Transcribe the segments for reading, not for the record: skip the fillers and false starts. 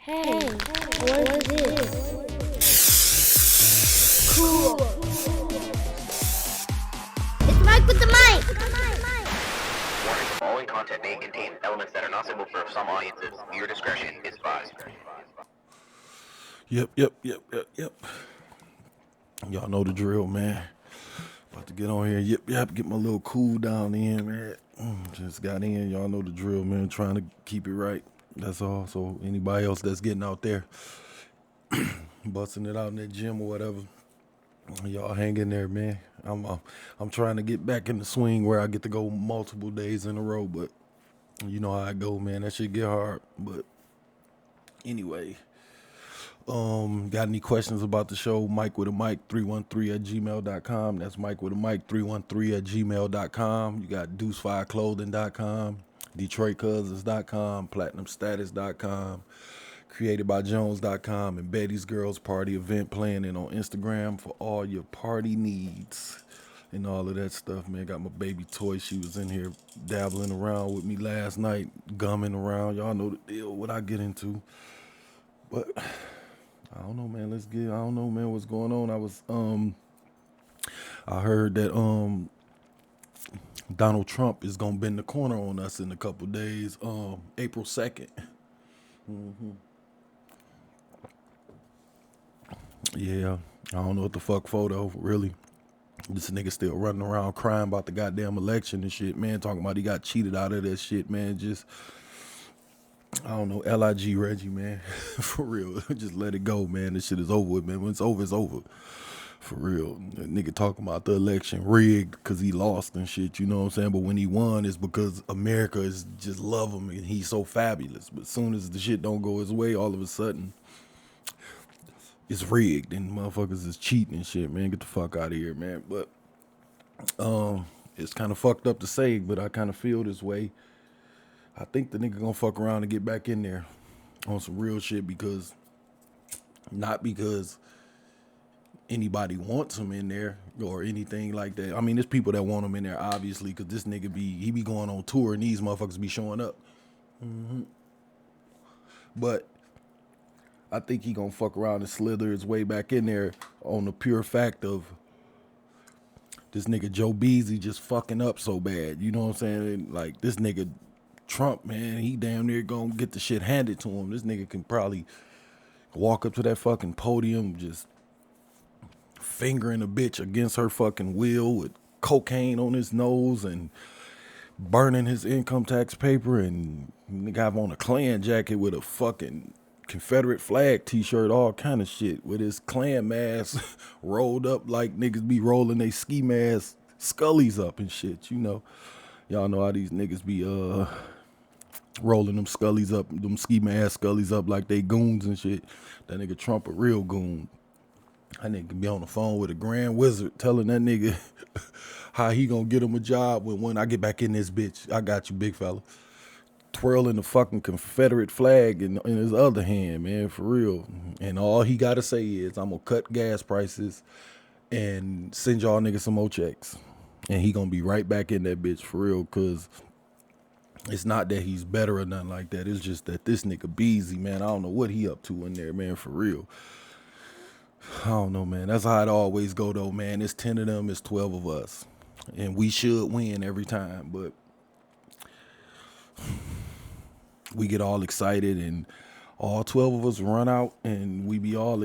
Hey, what is this? Cool. It's Mike with the mic. Warning, the following content may contain elements that are not suitable for some audiences. Your discretion is advised. Yep. Y'all know the drill, man. About to get on here, get my little cool down in, man. Just got in, y'all know the drill, man. Trying to keep it right. That's all. So anybody else that's getting out there, busting it out in that gym or whatever, y'all hang in there, man. I'm trying to get back in the swing where I get to go multiple days in a row, but you know how I go, man. That shit get hard. But anyway. Got any questions about the show? Mike with a mic 313@gmail.com. That's Mike with a mic 313@gmail.com. You got Deuce5clothing.com, DetroitCousins.com, PlatinumStatus.com, CreatedByJones.com, and Betty's Girls Party Event planning on Instagram for all your party needs and all of that stuff, man. Got my baby toy. She was in here dabbling around with me last night, gumming around. Y'all know the deal, what I get into. But I don't know, man. I don't know, man, what's going on. I heard that Donald Trump is gonna bend the corner on us in a couple days. April 2nd. Yeah, I don't know what the fuck photo, really. This nigga still running around crying about the goddamn election and shit, man. Talking about he got cheated out of that shit, man. Just, I don't know, LIG Reggie, man. For real. Just let it go, man. This shit is over with, man. When it's over, it's over. For real. That nigga talking about the election rigged because he lost and shit, you know what I'm saying? But when he won, it's because America is just love him and he's so fabulous. But as soon as the shit don't go his way, all of a sudden, it's rigged and motherfuckers is cheating and shit, man. Get the fuck out of here, man. But it's kind of fucked up to say, but I kind of feel this way. I think the nigga gonna fuck around and get back in there on some real shit not because anybody wants him in there or anything like that. I mean, there's people that want him in there, obviously, because this nigga he be going on tour and these motherfuckers be showing up. But I think he gonna fuck around and slither his way back in there on the pure fact of this nigga Joe Beasy just fucking up so bad. You know what I'm saying? Like, this nigga Trump, man, he damn near gonna get the shit handed to him. This nigga can probably walk up to that fucking podium just fingering a bitch against her fucking will with cocaine on his nose and burning his income tax paper, and nigga have on a Klan jacket with a fucking Confederate flag t-shirt, all kind of shit, with his Klan mask rolled up like niggas be rolling they ski mask scullies up and shit, you know. Y'all know how these niggas be rolling them scullies up, them ski mask scullies up like they goons and shit. That nigga Trump a real goon. That nigga be on the phone with a grand wizard telling that nigga how he gonna get him a job when I get back in this bitch. I got you, big fella. Twirling the fucking Confederate flag in his other hand, man, for real. And all he gotta say is, I'm gonna cut gas prices and send y'all niggas some more checks. And he gonna be right back in that bitch, for real, because it's not that he's better or nothing like that. It's just that this nigga Beasy, man, I don't know what he up to in there, man, for real. I don't know, man. That's how it always go, though, man. It's 10 of them, it's 12 of us. And we should win every time, but we get all excited and all 12 of us run out and we be all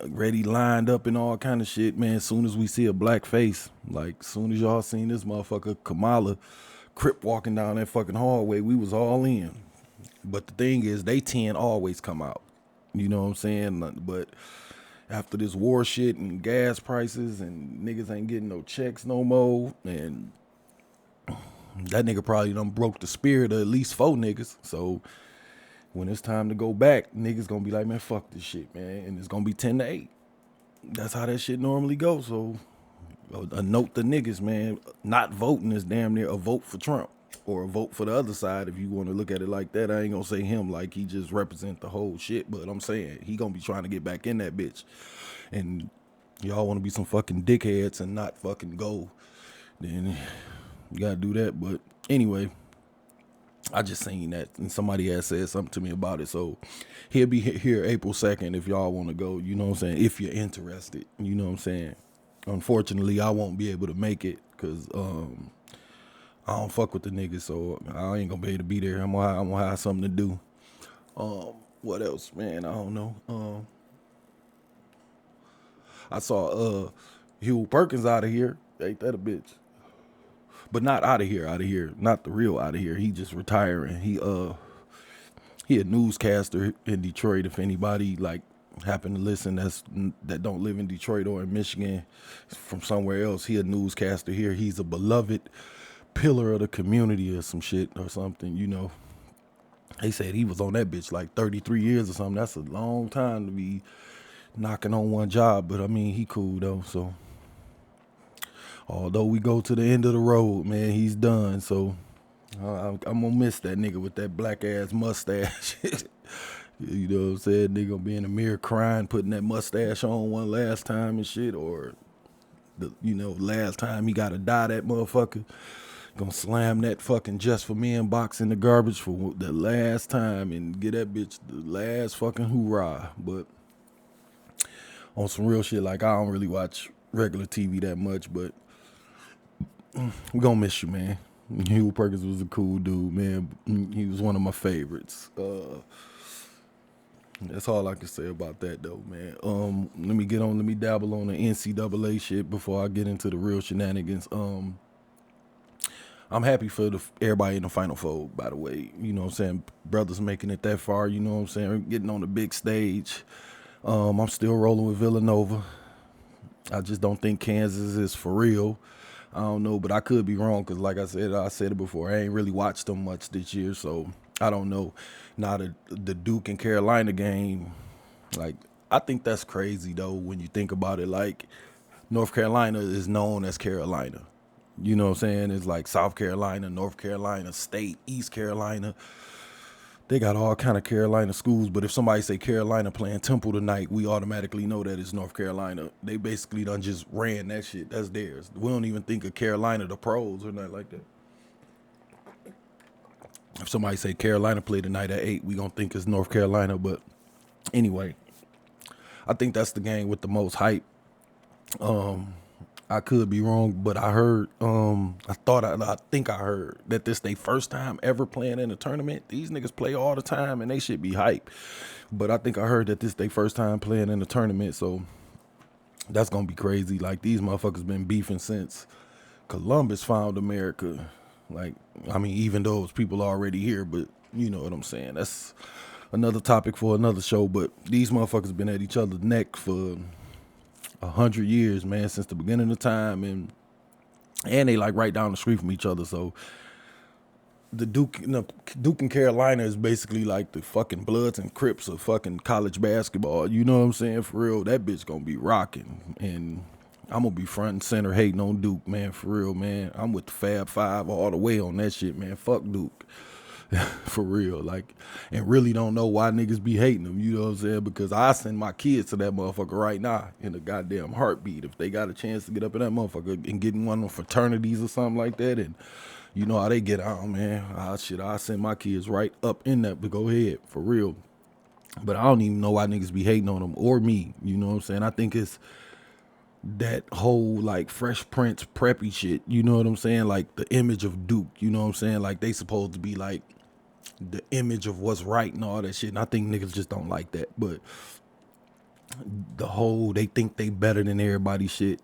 ready, lined up and all kind of shit, man. As soon as we see a black face, like soon as y'all seen this motherfucker Kamala Crip walking down that fucking hallway, we was all in. But the thing is, they 10 always come out. You know what I'm saying? But after this war shit and gas prices and niggas ain't getting no checks no more, and that nigga probably done broke the spirit of at least 4 niggas. So when it's time to go back, niggas gonna be like, man, fuck this shit, man. And it's gonna be 10-8. That's how that shit normally goes. So a note to niggas, man, not voting is damn near a vote for Trump or a vote for the other side. If you want to look at it like that, I ain't gonna say him like he just represent the whole shit, but I'm saying he gonna be trying to get back in that bitch. And y'all want to be some fucking dickheads and not fucking go, then you gotta do that. But anyway, I just seen that, and somebody had said something to me about it. So he'll be here April 2nd if y'all want to go. You know what I'm saying? If you're interested, you know what I'm saying. Unfortunately, I won't be able to make it because I don't fuck with the niggas, so I ain't gonna be able to be there. I'm gonna have something to do. What else, man? I don't know. I saw Hugh Perkins out of here. Ain't that a bitch? But not out of here. Not the real out of here. He just retiring. He a newscaster in Detroit. If anybody like happen to listen that don't live in Detroit or in Michigan, from somewhere else, he a newscaster here. He's a beloved pillar of the community or some shit or something, you know. They said he was on that bitch like 33 years or something. That's a long time to be knocking on one job, but I mean, he cool though, so. Although we go to the end of the road, man, he's done. So I'm gonna miss that nigga with that black ass mustache. You know what I'm saying? Nigga gonna be in the mirror crying, putting that mustache on one last time and shit, or last time he gotta die, that motherfucker. Gonna slam that fucking Just For Men box in the garbage for the last time and get that bitch the last fucking hoorah. But on some real shit, like I don't really watch regular TV that much, but we gonna miss you, man. Hugh Perkins was a cool dude, man. He was one of my favorites. That's all I can say about that, though, man. Let me dabble on the NCAA shit before I get into the real shenanigans. I'm happy for everybody in the Final Four, by the way. You know what I'm saying? Brothers making it that far, you know what I'm saying? Getting on the big stage. I'm still rolling with Villanova. I just don't think Kansas is for real. I don't know, but I could be wrong because, like I said it before, I ain't really watched them much this year, so I don't know. Now, the Duke and Carolina game, like, I think that's crazy, though, when you think about it. Like, North Carolina is known as Carolina. You know what I'm saying? It's like South Carolina, North Carolina, State, East Carolina. They got all kind of Carolina schools, but if somebody say Carolina playing Temple tonight, we automatically know that it's North Carolina. They basically done just ran that shit. That's theirs. We don't even think of Carolina, the pros, or nothing like that. If somebody say Carolina play tonight at 8, we gonna think it's North Carolina. But anyway, I think that's the game with the most hype. I could be wrong, but I heard, I think I heard that this they first time ever playing in a tournament. These niggas play all the time and they should be hype. But I think I heard that this they first time playing in a tournament, so that's gonna be crazy. Like, these motherfuckers been beefing since Columbus found America. Like, I mean, even though it's people already here, but you know what I'm saying. That's another topic for another show, but these motherfuckers been at each other's neck for 100 years, man, since the beginning of time, and they like right down the street from each other. So the Duke and Carolina is basically like the fucking Bloods and Crips of fucking college basketball. You know what I'm saying? For real, that bitch gonna be rocking, and I'm gonna be front and center hating on Duke, man. For real, man. I'm with the Fab Five all the way on that shit, man. Fuck Duke. For real, like, and really don't know why niggas be hating them, you know what I'm saying? Because I send my kids to that motherfucker right now in a goddamn heartbeat. If they got a chance to get up in that motherfucker and get in one of them fraternities or something like that, and you know how they get on, man. I send my kids right up in that, but go ahead, for real. But I don't even know why niggas be hating on them or me, you know what I'm saying? I think it's that whole like Fresh Prince preppy shit, you know what I'm saying? Like the image of Duke, you know what I'm saying? Like they supposed to be like the image of what's right and all that shit. And I think niggas just don't like that. But the whole, they think they better than everybody shit.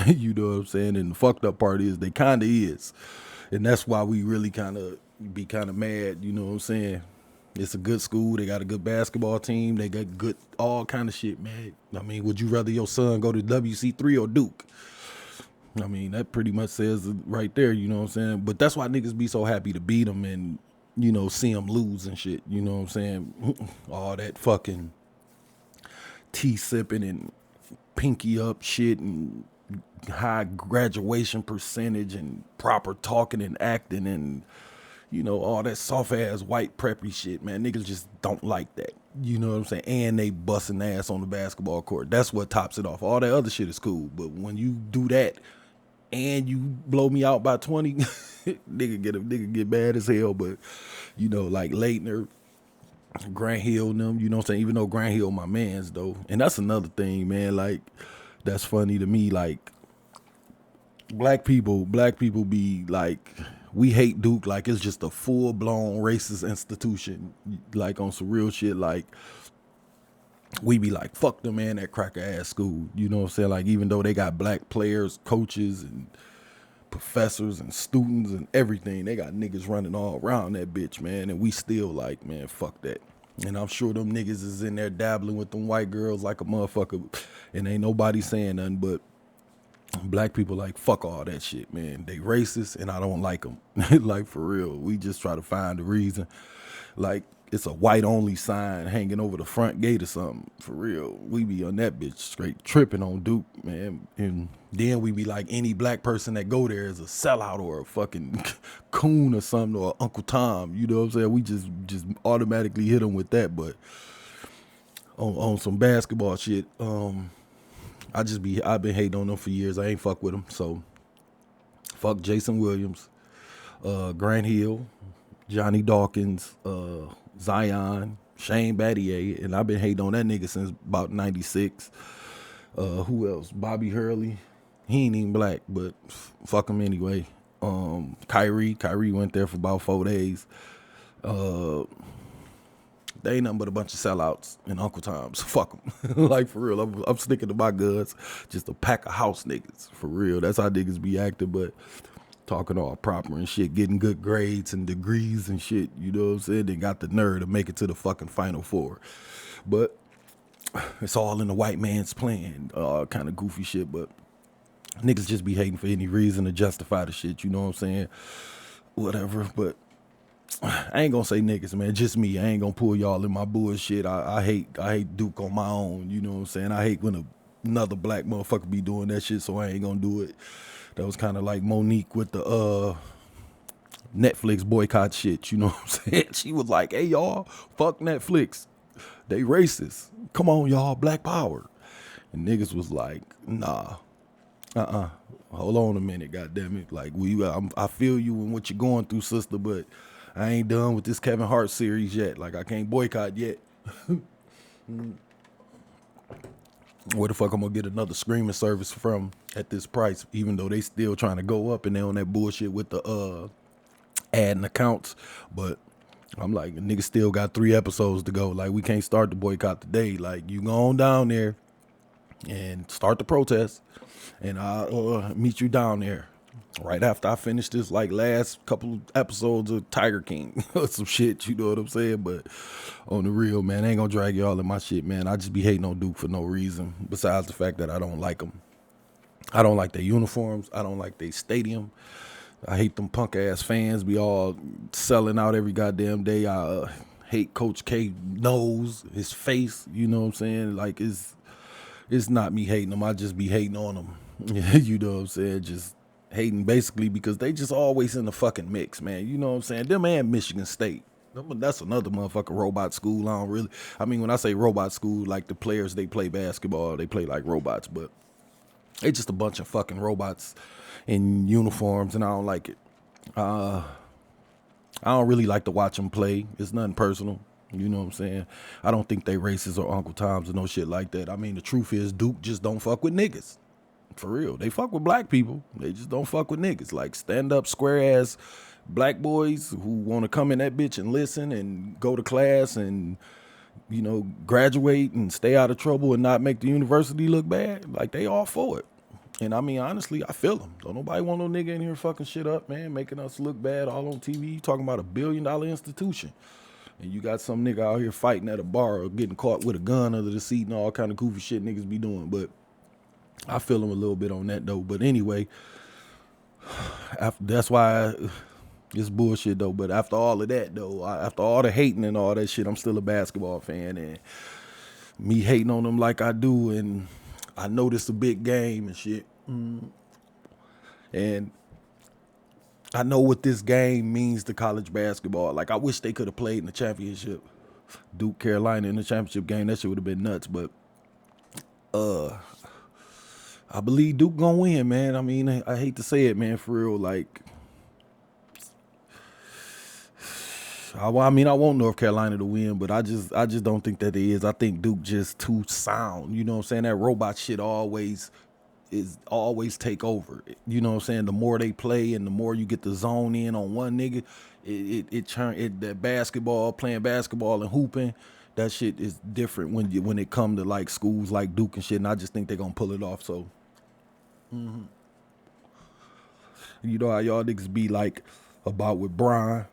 You know what I'm saying? And the fucked up part is they kind of is. And that's why we really kind of be kind of mad. You know what I'm saying? It's a good school. They got a good basketball team. They got good, all kind of shit, man. I mean, would you rather your son go to WC3 or Duke? I mean, that pretty much says it right there. You know what I'm saying? But that's why niggas be so happy to beat them and, you know, see them lose and shit. You know what I'm saying? All that fucking tea sipping and pinky up shit and high graduation percentage and proper talking and acting and, you know, all that soft ass white preppy shit, man. Niggas just don't like that. You know what I'm saying? And they busting ass on the basketball court. That's what tops it off. All that other shit is cool. But when you do that and you blow me out by 20, nigga get mad as hell. But you know, like Leitner, Grant Hill, and them, you know what I'm saying? Even though Grant Hill my mans though. And that's another thing, man, like that's funny to me. Like black people be like, we hate Duke like it's just a full-blown racist institution, like on some real shit. Like we be like, fuck them, man, that cracker ass school, you know what I'm saying? Like even though they got black players, coaches, and professors and students and everything, they got niggas running all around that bitch, man, and we still like, man, fuck that. And I'm sure them niggas is in there dabbling with them white girls like a motherfucker, and ain't nobody saying nothing. But black people like, fuck all that shit, man. They racist and I don't like them. Like for real, we just try to find a reason. Like it's a white only sign hanging over the front gate or something. For real, we be on that bitch straight tripping on Duke, man. And then we be like, any black person that go there is a sellout or a fucking coon or something, or Uncle Tom, you know what I'm saying? We just automatically hit them with that. But on some basketball shit, I've been hating on them for years. I ain't fuck with them. So fuck Jason Williams, Grant Hill, Johnny Dawkins, Zion, Shane Battier, and I've been hating on that nigga since about 96. Who else? Bobby Hurley. He ain't even black, but fuck him anyway. Kyrie went there for about 4 days. They ain't nothing but a bunch of sellouts and Uncle Toms. Fuck them. Like for real, I'm sticking to my guns. Just a pack of house niggas. For real, that's how niggas be acting. But talking all proper and shit, getting good grades and degrees and shit, you know what I'm saying? They got the nerve to make it to the fucking Final Four. But it's all in the white man's plan, kind of goofy shit. But niggas just be hating for any reason to justify the shit, you know what I'm saying? Whatever. But I ain't gonna say niggas, man, just me. I ain't gonna pull y'all in my bullshit. I hate Duke on my own, you know what I'm saying? I hate when another black motherfucker be doing that shit, so I ain't gonna do it. That was kind of like Monique with the Netflix boycott shit, you know what I'm saying? She was like, hey, y'all, fuck Netflix. They racist. Come on, y'all, black power. And niggas was like, nah, hold on a minute, goddammit. Like, I feel you and what you're going through, sister, but I ain't done with this Kevin Hart series yet. Like, I can't boycott yet. Where the fuck I'm gonna get another streaming service from at this price, even though they still trying to go up and they on that bullshit with the adding accounts. But I'm like, niggas still got 3 episodes to go. Like, we can't start the boycott today. Like, you go on down there and start the protest, and I'll meet you down there right after I finish this like last couple of episodes of Tiger King or some shit, you know what I'm saying? But on the real, man, I ain't gonna drag y'all in my shit, man. I just be hating on Duke for no reason besides the fact that I don't like them. I don't like their uniforms. I don't like their stadium. I hate them punk ass fans be all selling out every goddamn day. I hate Coach K nose, his face, you know what I'm saying? Like, it's not me hating them. I just be hating on them. You know what I'm saying? Just hating basically because they just always in the fucking mix, man. You know what I'm saying? Them and Michigan State. That's another motherfucking robot school. I mean, when I say robot school, like the players, they play basketball, they play like robots, but they just a bunch of fucking robots in uniforms, and I don't like it. I don't really like to watch them play. It's nothing personal. You know what I'm saying? I don't think they racist or Uncle Toms or no shit like that. I mean, the truth is Duke just don't fuck with niggas. For real. They fuck with black people. They just don't fuck with niggas. Like stand up square ass black boys who want to come in that bitch and listen and go to class and, you know, graduate and stay out of trouble and not make the university look bad. Like they all for it. And I mean, honestly, I feel them. Don't nobody want no nigga in here fucking shit up, man, making us look bad all on TV. You talking about $1 billion institution. And you got some nigga out here fighting at a bar or getting caught with a gun under the seat and all kind of goofy shit niggas be doing. But I feel them a little bit on that, though. But anyway, that's why it's bullshit, though. But after all of that, though, after all the hating and all that shit, I'm still a basketball fan. And me hating on them like I do, and I know this a big game and shit. And I know what this game means to college basketball. Like, I wish they could have played in the championship. Duke, Carolina in the championship game, that shit would have been nuts. But, I I believe Duke gonna win, man. I mean, I hate to say it, man, for real. Like, I want North Carolina to win, but I just don't think that it is. I think Duke just too sound. You know what I'm saying? That robot shit always take over. You know what I'm saying? The more they play and the more you get the zone in on one nigga, that playing basketball and hooping, that shit is different when it come to like schools like Duke and shit. And I just think they're gonna pull it off. So, you know how y'all niggas be like about with Brian.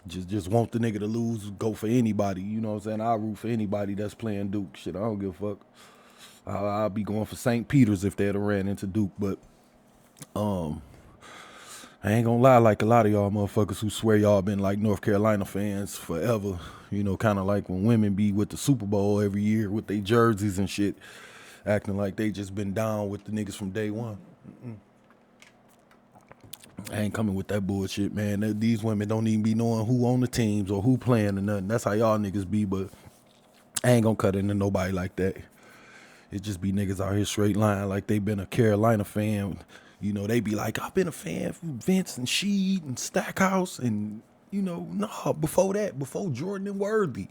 Just want the nigga to lose, go for anybody. You know what I'm saying? I'll root for anybody that's playing Duke. Shit, I don't give a fuck. I'll be going for St. Peter's if they'd have ran into Duke, but I ain't gonna lie, like a lot of y'all motherfuckers who swear y'all been like North Carolina fans forever. You know, kind of like when women be with the Super Bowl every year with their jerseys and shit, acting like they just been down with the niggas from day one. I ain't coming with that bullshit, man. These women don't even be knowing who on the teams or who playing or nothing. That's how y'all niggas be, but I ain't gonna cut into nobody like that. It just be niggas out here straight line like they been a Carolina fan. You know, they be like, I've been a fan from Vince and Sheed and Stackhouse and, you know, nah, before that, before Jordan and Worthy.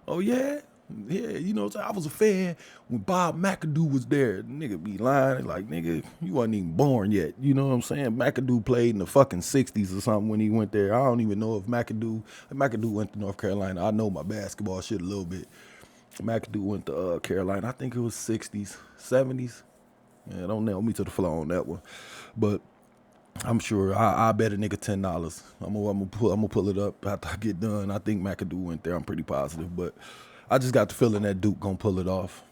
Oh, yeah? Yeah, you know, I was a fan when Bob McAdoo was there. Nigga be lying. Like, nigga, you wasn't even born yet. You know what I'm saying? McAdoo played in the fucking 60s or something when he went there. I don't even know if McAdoo went to North Carolina. I know my basketball shit a little bit. McAdoo went to Carolina. I think it was 60s, 70s. Yeah, don't nail me to the floor on that one. But I'm sure I bet a nigga $10. I'm gonna pull it up after I get done. I think McAdoo went there. I'm pretty positive, but I just got the feeling that Duke gonna pull it off.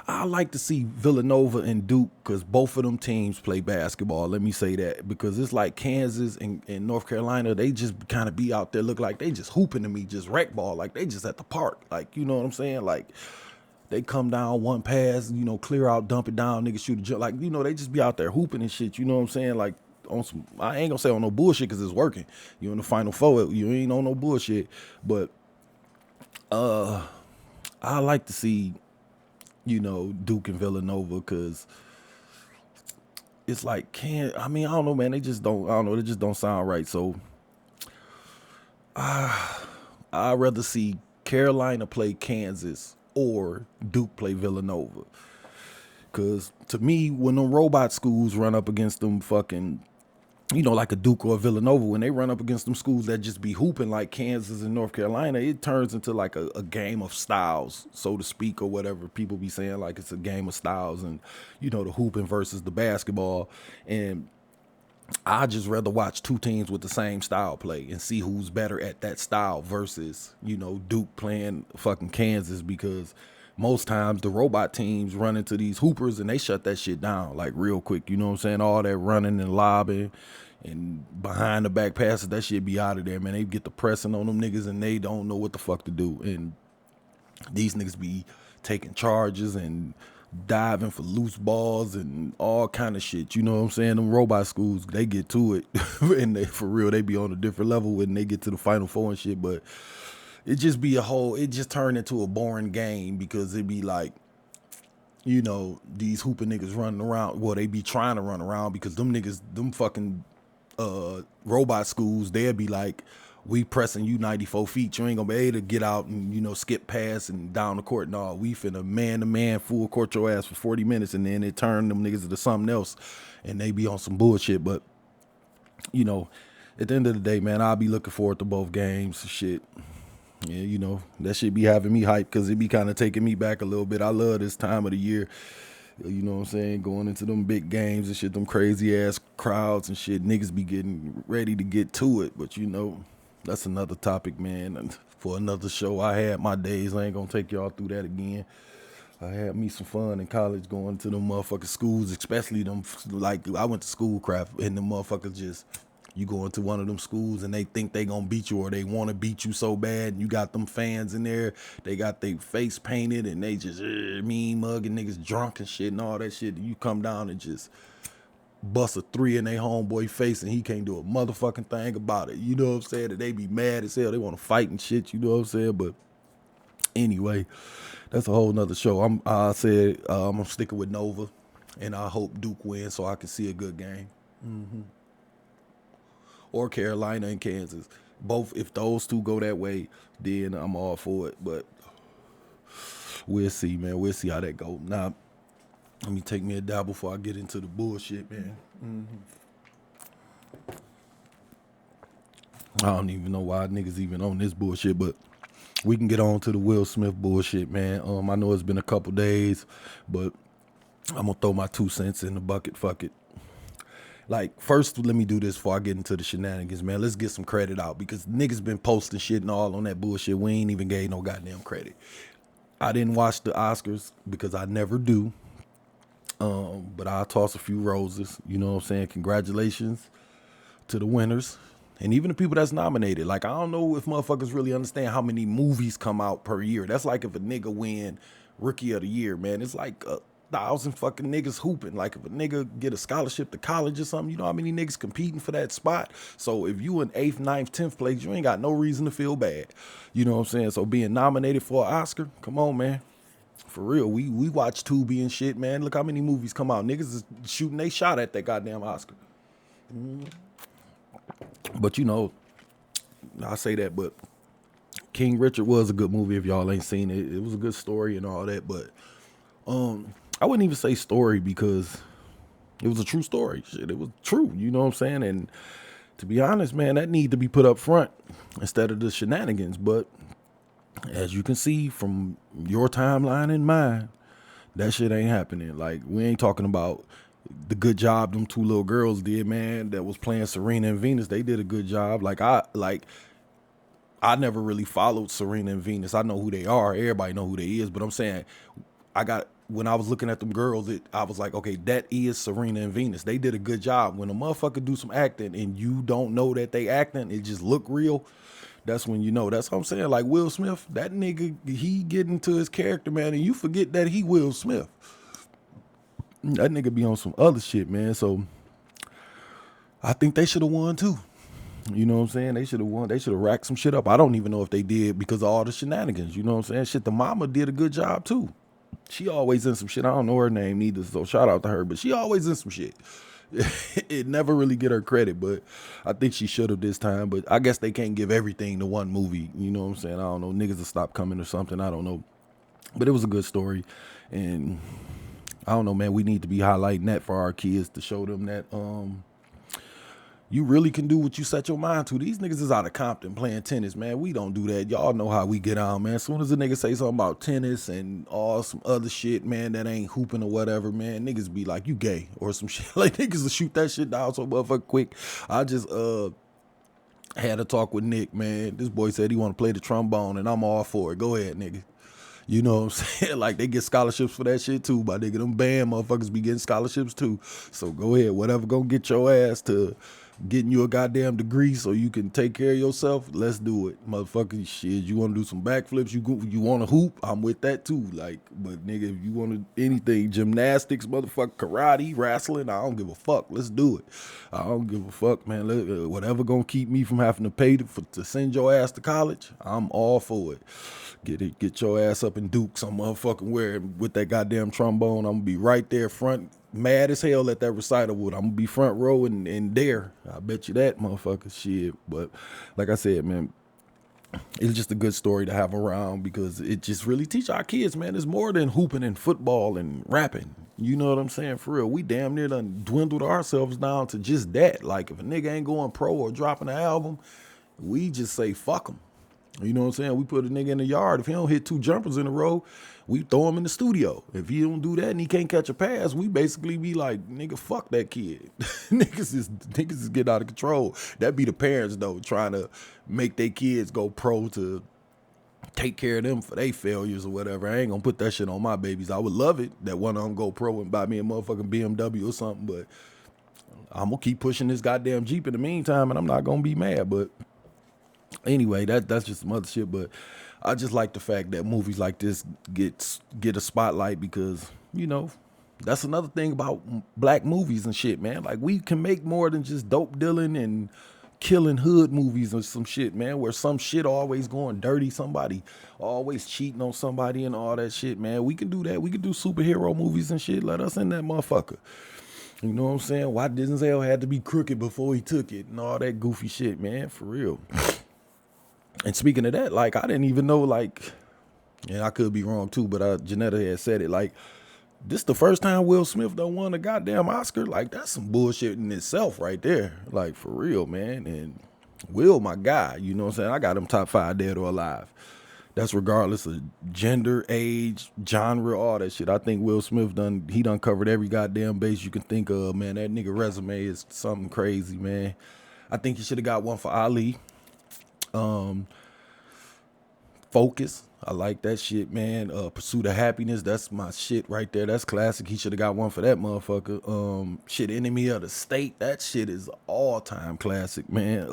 I like to see Villanova and Duke because both of them teams play basketball. Let me say that because it's like Kansas and North Carolina. They just kind of be out there look like they just hooping to me, just rec ball, like they just at the park. Like, you know what I'm saying? Like they come down one pass, you know, clear out, dump it down, nigga shoot a jump. Like, you know, they just be out there hooping and shit. You know what I'm saying? Like on some, I ain't gonna say on no bullshit because it's working. You in the Final Four, you ain't on no bullshit. But I like to see, you know, Duke and Villanova because it's like, I don't know, man. They just don't sound right. So I'd rather see Carolina play Kansas or Duke play Villanova. Because to me, when them robot schools run up against them fucking, you know, like a Duke or a Villanova, when they run up against them schools that just be hooping like Kansas and North Carolina, it turns into like a game of styles, so to speak, or whatever people be saying, like it's a game of styles and, you know, the hooping versus the basketball. And I just rather watch two teams with the same style play and see who's better at that style versus, you know, Duke playing fucking Kansas, because most times the robot teams run into these hoopers and they shut that shit down like real quick. You know what I'm saying? All that running and lobbing and behind the back passes, that shit be out of there, man. They get the pressing on them niggas and they don't know what the fuck to do. And these niggas be taking charges and diving for loose balls and all kind of shit. You know what I'm saying? Them robot schools, they get to it. And they, for real, they be on a different level when they get to the Final Four and shit. But it just be it just turned into a boring game because it be like, you know, these hooping niggas running around. Well, they be trying to run around because them niggas, them fucking robot schools, they'll be like, we pressing you 94 feet. You ain't gonna be able to get out and, you know, skip past and down the court. No, we finna man-to-man full court your ass for 40 minutes and then it turn them niggas into something else and they be on some bullshit. But, you know, at the end of the day, man, I'll be looking forward to both games. Shit. Yeah, you know, that shit be having me hyped because it be kind of taking me back a little bit. I love this time of the year. You know what I'm saying? Going into them big games and shit, them crazy ass crowds and shit. Niggas be getting ready to get to it. But, you know, that's another topic, man. And for another show, I had my days. I ain't going to take y'all through that again. I had me some fun in college going to them motherfucking schools, especially them, like, I went to Schoolcraft and the motherfuckers just, you go into one of them schools and they think they gonna beat you or they want to beat you so bad. And you got them fans in there, they got their face painted and they just mean mugging niggas drunk and shit and all that shit. And you come down and just bust a 3 in their homeboy face and he can't do a motherfucking thing about it. You know what I'm saying? That they be mad as hell. They want to fight and shit. You know what I'm saying? But anyway, That's a whole nother show. I said I'm sticking with Nova, and I hope Duke wins so I can see a good game. Or Carolina and Kansas. Both, if those two go that way, then I'm all for it. But we'll see, man. We'll see how that go. Now, let me take me a dab before I get into the bullshit, man. I don't even know why niggas even on this bullshit, but we can get on to the Will Smith bullshit, man. I know it's been a couple days, but I'm gonna throw my 2 cents in the bucket. Fuck it. Like, first, let me do this before I get into the shenanigans, man. Let's get some credit out because niggas been posting shit and all on that bullshit. We ain't even gave no goddamn credit. I didn't watch the Oscars because I never do. But I'll toss a few roses. You know what I'm saying? Congratulations to the winners. And even the people that's nominated. Like, I don't know if motherfuckers really understand how many movies come out per year. That's like if a nigga win Rookie of the Year, man. It's like 1,000 fucking niggas hooping. Like if a nigga get a scholarship to college or something, you know how many niggas competing for that spot? So if you in 8th, 9th, 10th place, you ain't got no reason to feel bad. You know what I'm saying? So being nominated for an Oscar, come on, man. For real, we watch Tubi and shit, man. Look how many movies come out. Niggas is shooting they shot at that goddamn Oscar. But you know, I say that, but King Richard was a good movie if y'all ain't seen it. It was a good story and all that, but I wouldn't even say story because it was a true story. Shit, it was true, you know what I'm saying? And to be honest, man, that need to be put up front instead of the shenanigans. But as you can see from your timeline and mine, that shit ain't happening. Like, we ain't talking about the good job them 2 little girls did, man, that was playing Serena and Venus. They did a good job. I never really followed Serena and Venus. I know who they are. Everybody know who they is. But I'm saying, when I was looking at them girls, I was like, okay, that is Serena and Venus. They did a good job. When a motherfucker do some acting and you don't know that they acting, it just look real. That's when you know. That's what I'm saying. Like Will Smith, that nigga, he get into his character, man, and you forget that he Will Smith. That nigga be on some other shit, man. So I think they should have won too. You know what I'm saying? They should have won. They should have racked some shit up. I don't even know if they did because of all the shenanigans. You know what I'm saying? Shit, the mama did a good job too. She always in some shit. I don't know her name neither, so shout out to her. But she always in some shit. It never really get her credit, but I think she should have this time. But I guess they can't give everything to one movie. You know what I'm saying? I don't know. Niggas will stop coming or something. I don't know. But it was a good story. And I don't know, man. We need to be highlighting that for our kids to show them that you really can do what you set your mind to. These niggas is out of Compton playing tennis, man. We don't do that. Y'all know how we get on, man. As soon as a nigga say something about tennis and all some other shit, man, that ain't hooping or whatever, man, niggas be like, you gay or some shit. Like, niggas will shoot that shit down so motherfucking quick. I just had a talk with Nick, man. This boy said he want to play the trombone, and I'm all for it. Go ahead, nigga. You know what I'm saying? Like, they get scholarships for that shit too, my nigga. Them band motherfuckers be getting scholarships too. So go ahead. Whatever gonna get your ass to getting you a goddamn degree so you can take care of yourself, let's do it. Motherfucking shit. You want to do some backflips? You want to hoop? I'm with that too. Like, but nigga, if you want to anything, gymnastics, motherfucker, karate, wrestling, I don't give a fuck. Let's do it. I don't give a fuck, man. Whatever gonna keep me from having to pay to send your ass to college, I'm all for it. Get your ass up in Duke, some motherfucking wearing with that goddamn trombone. I'm gonna be right there front, mad as hell at that recital with. I'm gonna be front row and there. I bet you that, motherfucker. Shit. But like I said, man, it's just a good story to have around because it just really teach our kids, man. It's more than hooping and football and rapping. You know what I'm saying? For real, we damn near done dwindled ourselves down to just that. Like, if a nigga ain't going pro or dropping an album, we just say fuck him. You know what I'm saying? We put a nigga in the yard. If he don't hit 2 jumpers in a row, we throw him in the studio. If he don't do that and he can't catch a pass, we basically be like, nigga, fuck that kid. Niggas is getting out of control. That be the parents, though, trying to make their kids go pro to take care of them for their failures or whatever. I ain't gonna put that shit on my babies. I would love it that one of them go pro and buy me a motherfucking BMW or something, but I'm gonna keep pushing this goddamn Jeep in the meantime, and I'm not gonna be mad. But anyway, that's just some other shit. But I just like the fact that movies like this get a spotlight because, you know, that's another thing about black movies and shit, man. Like, we can make more than just dope dealing and killing hood movies or some shit, man, where some shit always going dirty, somebody always cheating on somebody and all that shit, man. We can do that. We can do superhero movies and shit. Let us in that motherfucker. You know what I'm saying? Why Denzel had to be crooked before he took it and all that goofy shit, man, for real. And speaking of that, like, I didn't even know, like, and I could be wrong too, but Janetta had said it, like, this the first time Will Smith done won a goddamn Oscar. Like, that's some bullshit in itself right there. Like, for real, man. And Will, my guy, you know what I'm saying? I got him top 5 dead or alive. That's regardless of gender, age, genre, all that shit. I think Will Smith done covered every goddamn base you can think of, man. That nigga resume is something crazy, man. I think he should have got one for Ali. Focus. I like that shit, man. Pursuit of Happiness. That's my shit right there. That's classic. He should have got one for that motherfucker. Shit, Enemy of the State. That shit is all-time classic, man.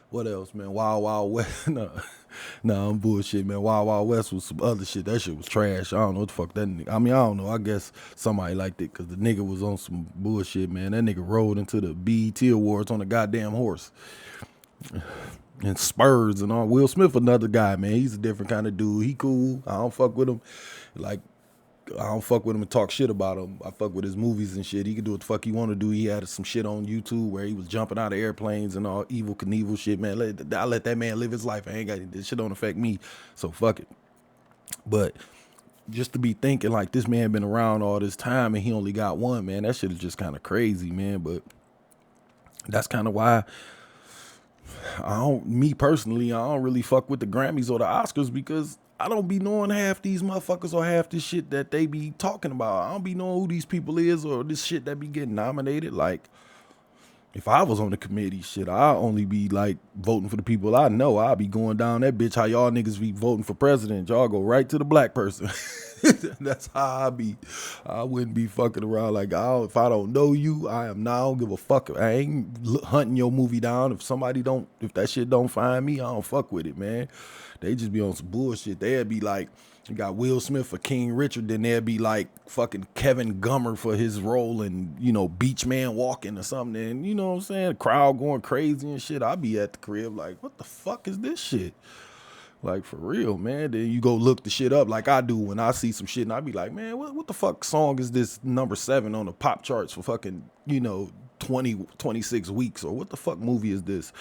What else, man? Wild Wild West. Nah, I'm bullshit, man. Wild Wild West was some other shit. That shit was trash. I don't know what the fuck that nigga. I mean, I don't know. I guess somebody liked it because the nigga was on some bullshit, man. That nigga rode into the BET Awards on a goddamn horse. And Spurs and all. Will Smith, another guy, man. He's a different kind of dude. He cool. I don't fuck with him. Like, I don't fuck with him and talk shit about him. I fuck with his movies and shit. He can do what the fuck he want to do. He had some shit on YouTube where he was jumping out of airplanes and all evil Knievel shit, man. I let that man live his life. I ain't got this shit don't affect me. So fuck it. But just to be thinking like this man been around all this time and he only got one, man, that shit is just kind of crazy, man. But that's kind of why me personally, I don't really fuck with the Grammys or the Oscars because I don't be knowing half these motherfuckers or half this shit that they be talking about. I don't be knowing who these people is or this shit that be getting nominated. Like, if I was on the committee, shit, I'll only be like voting for the people I know. I'll be going down that bitch how y'all niggas be voting for president. Y'all go right to the black person. That's how I be. I wouldn't be fucking around like, if I don't know you, I don't give a fuck. I ain't hunting your movie down. If that shit don't find me, I don't fuck with it, man. They just be on some bullshit. They'd be like, you got Will Smith for King Richard, then there'd be like fucking Kevin Gummer for his role in, Beach Man Walking or something. And you know what I'm saying? The crowd going crazy and shit. I'd be at the crib like, what the fuck is this shit? Like, for real, man. Then you go look the shit up like I do when I see some shit and I be like, man, what the fuck song is this number 7 on the pop charts for fucking, 26 weeks? Or what the fuck movie is this?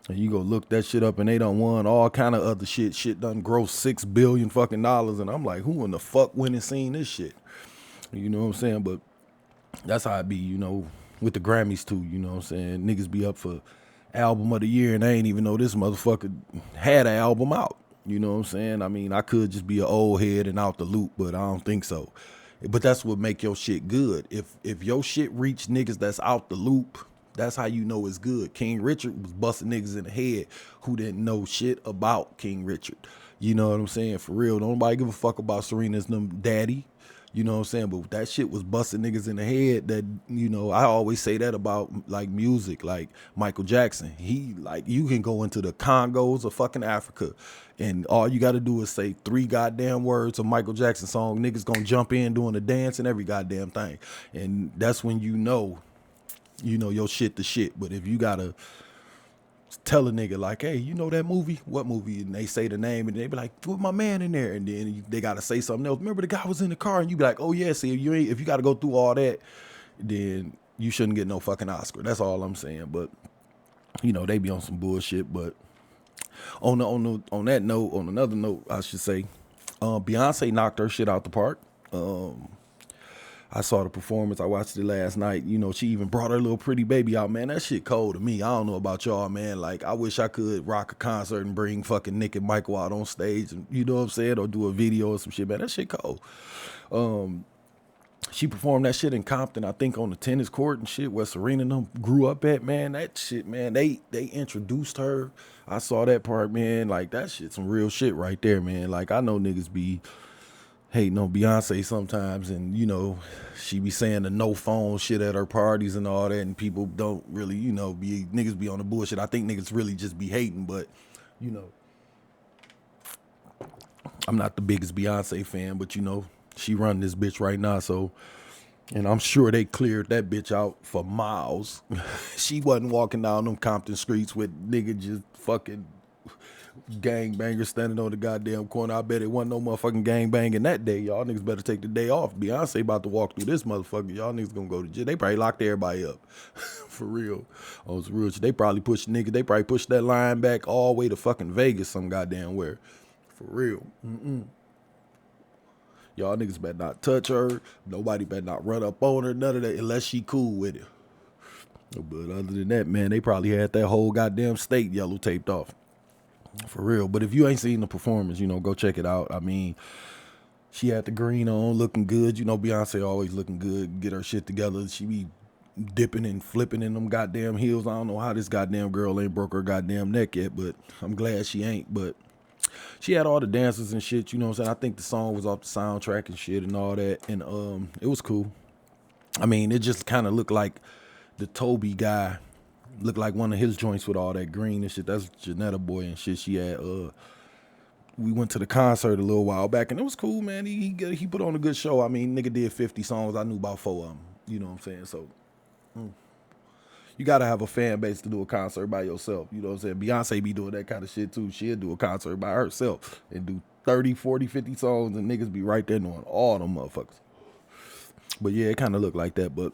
And you go look that shit up and they done won all kind of other shit. Shit done gross $6 billion fucking dollars. And I'm like, who in the fuck went and seen this shit? You know what I'm saying? But that's how it be, with the Grammys too, you know what I'm saying? Niggas be up for album of the year and I ain't even know this motherfucker had an album out. You know what I'm saying? I mean, I could just be an old head and out the loop, but I don't think so. But that's what make your shit good. If your shit reach niggas that's out the loop, that's how you know it's good. King Richard was busting niggas in the head who didn't know shit about King Richard. You know what I'm saying? For real. Don't nobody give a fuck about Serena's daddy. You know what I'm saying? But that shit was busting niggas in the head that, I always say that about like music, like Michael Jackson. He you can go into the Congos of fucking Africa and all you got to do is say 3 goddamn words of Michael Jackson song. Niggas gonna jump in doing the dance and every goddamn thing. And that's when your shit the shit. But if you gotta tell a nigga like, hey, you know that movie? What movie? And they say the name and they be like, put my man in there. And then they gotta say something else. Remember the guy was in the car and you be like, oh yeah, see, if you gotta go through all that, then you shouldn't get no fucking Oscar. That's all I'm saying. But they be on some bullshit. But on another note, I should say, Beyonce knocked her shit out the park. I saw the performance. I watched it last night. She even brought her little pretty baby out, man. That shit cold to me. I don't know about y'all, man. Like, I wish I could rock a concert and bring fucking Nick and Michael out on stage, and you know what I'm saying, or do a video or some shit, man. That shit cold. She performed that shit in Compton, I think, on the tennis court and shit where Serena and them grew up at, man. That shit, man, they introduced her. I saw that part, man. Like, that shit, some real shit right there, man. Like, I know niggas be hating on Beyonce sometimes, and she be saying the no phone shit at her parties and all that, and people don't really, niggas be on the bullshit. I think niggas really just be hating, but I'm not the biggest Beyonce fan, but she run this bitch right now, so And I'm sure they cleared that bitch out for miles. She wasn't walking down them Compton streets with nigga just fucking gangbangers standing on the goddamn corner. I bet it wasn't no motherfucking gangbanging that day. Y'all niggas better take the day off. Beyonce about to walk through this motherfucker. Y'all niggas gonna go to jail. They probably locked everybody up. For real. Oh, it's real. They probably pushed niggas. They probably pushed that line back all the way to fucking Vegas some goddamn where. For real. Y'all niggas better not touch her. Nobody better not run up on her. None of that unless she cool with it. But other than that, man, they probably had that whole goddamn state yellow taped off. For real. But if you ain't seen the performance, you know, go check it out. I mean, she had the green on, looking good. You know, Beyonce always looking good, get her shit together. She be dipping and flipping in them goddamn heels. I don't know how this goddamn girl ain't broke her goddamn neck yet, but I'm glad she ain't. But she had all the dances and shit, you know what I'm saying? I think the song was off the soundtrack and shit and all that. And it was cool. I mean, it just kind of looked like the Toby guy. Looked like one of his joints with all that green and shit. That's Janetta Boy and shit. She had we went to the concert a little while back and it was cool, man. He put on a good show. I mean, nigga did 50 songs. I knew about 4 of them. You know what I'm saying? So you gotta have a fan base to do a concert by yourself. You know what I'm saying? Beyonce be doing that kind of shit too. She'll do a concert by herself and do 30, 40, 50 songs and niggas be right there doing all them motherfuckers. But yeah, it kind of looked like that. But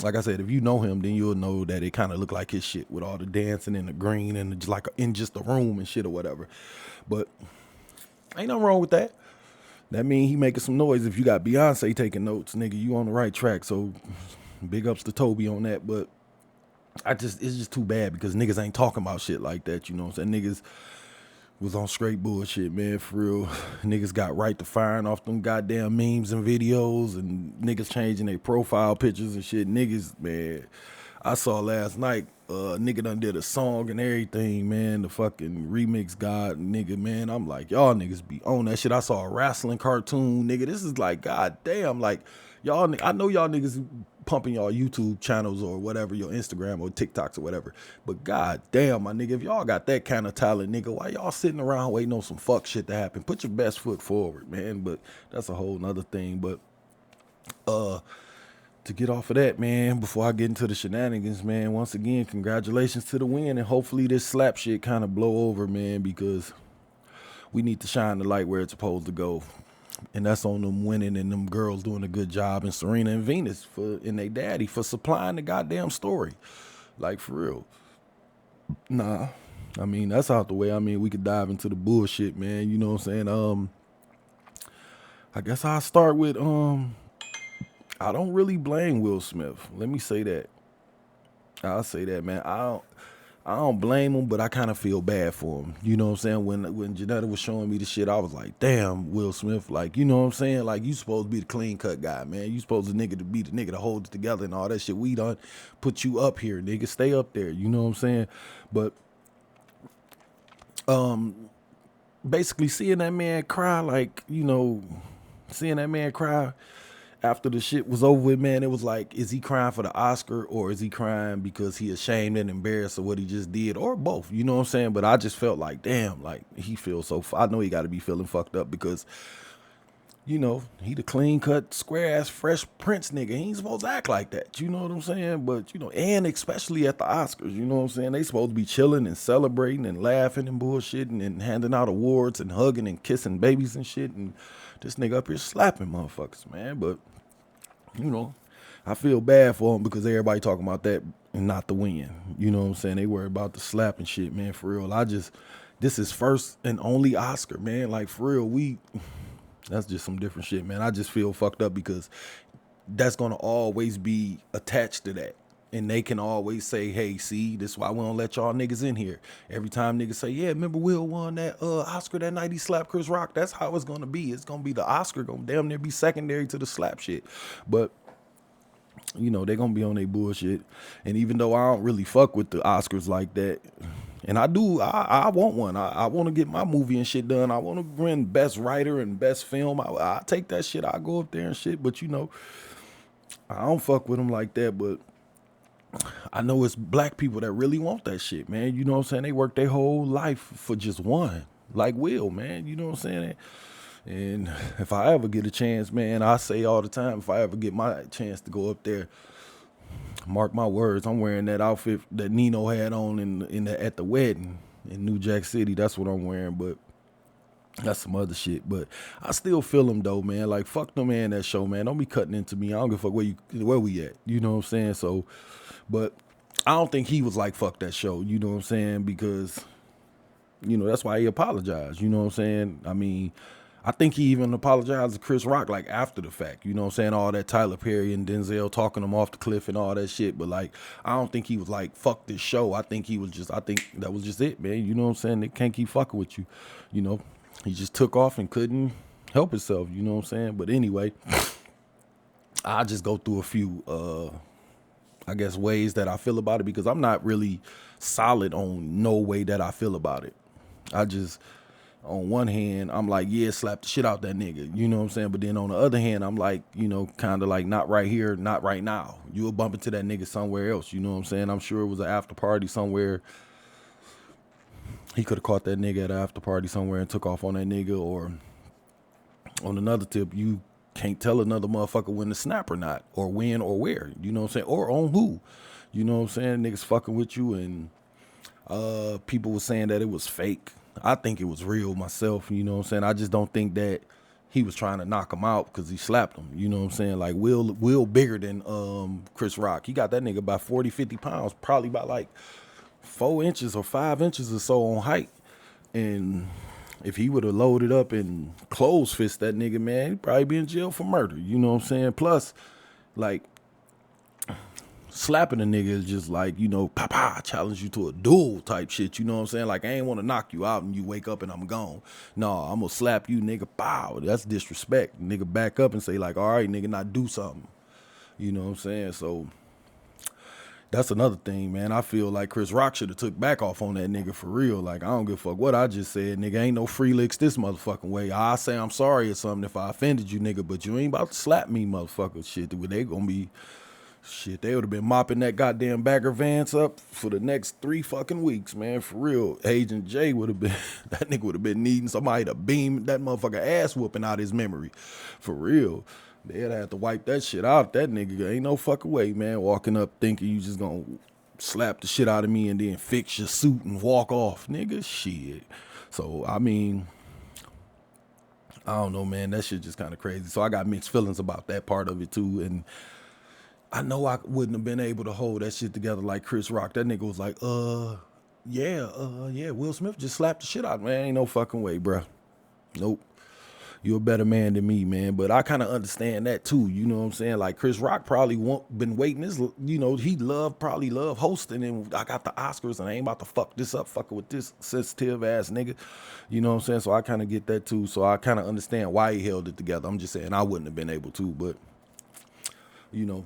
like I said, if you know him, then you'll know that it kind of looked like his shit with all the dancing and the green and just like in just the room and shit or whatever. But ain't nothing wrong with that. That mean he making some noise. If you got Beyonce taking notes, nigga, you on the right track. So big ups to Toby on that. But it's just too bad because niggas ain't talking about shit like that. You know what I'm saying? Niggas was on straight bullshit, man, for real. Niggas got right to firing off them goddamn memes and videos and niggas changing their profile pictures and shit. Niggas, man, I saw last night, nigga done did a song and everything, man, the fucking remix god, nigga, man. I'm like, y'all niggas be on that shit. I saw a wrestling cartoon, nigga. This is like, goddamn, like, y'all, I know y'all niggas pumping y'all YouTube channels or whatever, your Instagram or TikToks or whatever. But goddamn, my nigga, if y'all got that kind of talent, nigga, why y'all sitting around waiting on some fuck shit to happen? Put your best foot forward, man. But that's a whole nother thing. But to get off of that, man, before I get into the shenanigans, man, once again, congratulations to the win. And hopefully this slap shit kind of blow over, man, because we need to shine the light where it's supposed to go. And that's on them winning and them girls doing a good job, and Serena and Venus and they daddy for supplying the goddamn story. Like, for real. Nah, I mean, that's out the way. I mean, we could dive into the bullshit, man. You know what I'm saying? I guess I'll start with, I don't really blame Will Smith. Let me say that. I'll say that, man. I don't blame him, but I kind of feel bad for him. You know what I'm saying? When Janetta was showing me the shit, I was like, damn, Will Smith, like, you know what I'm saying? Like, you supposed to be the clean cut guy, man. You supposed to be the nigga to hold it together and all that shit. We done put you up here, nigga. Stay up there. You know what I'm saying? But basically seeing that man cry, like, you know, seeing that man cry after the shit was over with, man, it was like, is he crying for the Oscar or is he crying because he ashamed and embarrassed of what he just did, or both? You know what I'm saying? But I just felt like, damn, like, he feels so, I know he got to be feeling fucked up because, you know, he the clean cut, square ass, fresh Prince nigga. He ain't supposed to act like that. You know what I'm saying? But, you know, and especially at the Oscars, you know what I'm saying? They supposed to be chilling and celebrating and laughing and bullshitting and handing out awards and hugging and kissing babies and shit. And this nigga up here slapping motherfuckers, man. But, you know, I feel bad for him because everybody talking about that and not the win. You know what I'm saying? They worry about the slapping shit, man, for real. This is first and only Oscar, man. Like, for real, that's just some different shit, man. I just feel fucked up because that's going to always be attached to that. And they can always say, hey, see, this is why we don't let y'all niggas in here. Every time niggas say, yeah, remember Will won that Oscar that night he slapped Chris Rock? That's how it's going to be. It's going to be the Oscar going to damn near be secondary to the slap shit. But, you know, they're going to be on their bullshit. And even though I don't really fuck with the Oscars like that, and I want one. I want to get my movie and shit done. I want to win best writer and best film. I take that shit. I go up there and shit. But, you know, I don't fuck with them like that. But I know it's black people that really want that shit, man. You know what I'm saying? They work their whole life for just one. Like Will, man. You know what I'm saying? And if I ever get a chance, man, I say all the time, if I ever get my chance to go up there, mark my words, I'm wearing that outfit that Nino had on at the wedding in New Jack City. That's what I'm wearing, but that's some other shit. But I still feel him though, man. Like, fuck no man that show, man. Don't be cutting into me. I don't give a fuck where we at. You know what I'm saying? So, but I don't think he was like, fuck that show. You know what I'm saying? Because, you know, that's why he apologized. You know what I'm saying? I mean, I think he even apologized to Chris Rock, like, after the fact. You know what I'm saying? All that Tyler Perry and Denzel talking him off the cliff and all that shit. But, like, I don't think he was like, fuck this show. I think that was just it, man. You know what I'm saying? They can't keep fucking with you. You know? He just took off and couldn't help himself. You know what I'm saying? But anyway, I'll just go through a few, I guess, ways that I feel about it, because I'm not really solid on no way that I feel about it. I just, on one hand, I'm like, yeah, slap the shit out that nigga. You know what I'm saying? But then on the other hand, I'm like, you know, kind of like, not right here, not right now. You'll bump into that nigga somewhere else. You know what I'm saying? I'm sure it was an after party somewhere. He could have caught that nigga at an after party somewhere and took off on that nigga. Or on another tip, you can't tell another motherfucker when to snap or not, or when or where. You know what I'm saying? Or on who. You know what I'm saying? Niggas fucking with you, and people were saying that it was fake. I think it was real myself, you know what I'm saying? I just don't think that he was trying to knock him out because he slapped him, you know what I'm saying? Like, Will bigger than Chris Rock. He got that nigga by 40, 50 pounds, probably by like 4 inches or 5 inches or so on height. And if he would have loaded up and close fist that nigga, man, he'd probably be in jail for murder, you know what I'm saying? Plus, like, slapping a nigga is just like, you know, I challenge you to a duel type shit, you know what I'm saying? Like, I ain't want to knock you out and you wake up and I'm gone. No, I'm gonna slap you, nigga, pow. That's disrespect. Nigga back up and say like, all right, nigga, now do something. You know what I'm saying? So that's another thing, man. I feel like Chris Rock should have took back off on that nigga for real. Like, I don't give a fuck what I just said, nigga. Ain't no free licks this motherfucking way. I say I'm sorry or something if I offended you, nigga, but you ain't about to slap me, motherfucker. Shit, they gonna be... Shit, they would have been mopping that goddamn Bagger Vance up for the next 3 fucking weeks, man. For real. Agent J would have been, that nigga would have been needing somebody to beam that motherfucker ass whooping out his memory. For real. They'd have to wipe that shit out. That nigga ain't no fucking way, man. Walking up thinking you just gonna slap the shit out of me and then fix your suit and walk off. Nigga, shit. So, I mean, I don't know, man. That shit just kind of crazy. So I got mixed feelings about that part of it too. And I know I wouldn't have been able to hold that shit together like Chris Rock. That nigga was like, yeah, Will Smith just slapped the shit out, man. Ain't no fucking way, bruh. Nope. You're a better man than me, man. But I kind of understand that too. You know what I'm saying? Like, Chris Rock probably been waiting his, you know, he probably love hosting, and I got the Oscars and I ain't about to fuck this up, fucking with this sensitive ass nigga. You know what I'm saying? So I kind of get that too. So I kind of understand why he held it together. I'm just saying I wouldn't have been able to, but, you know,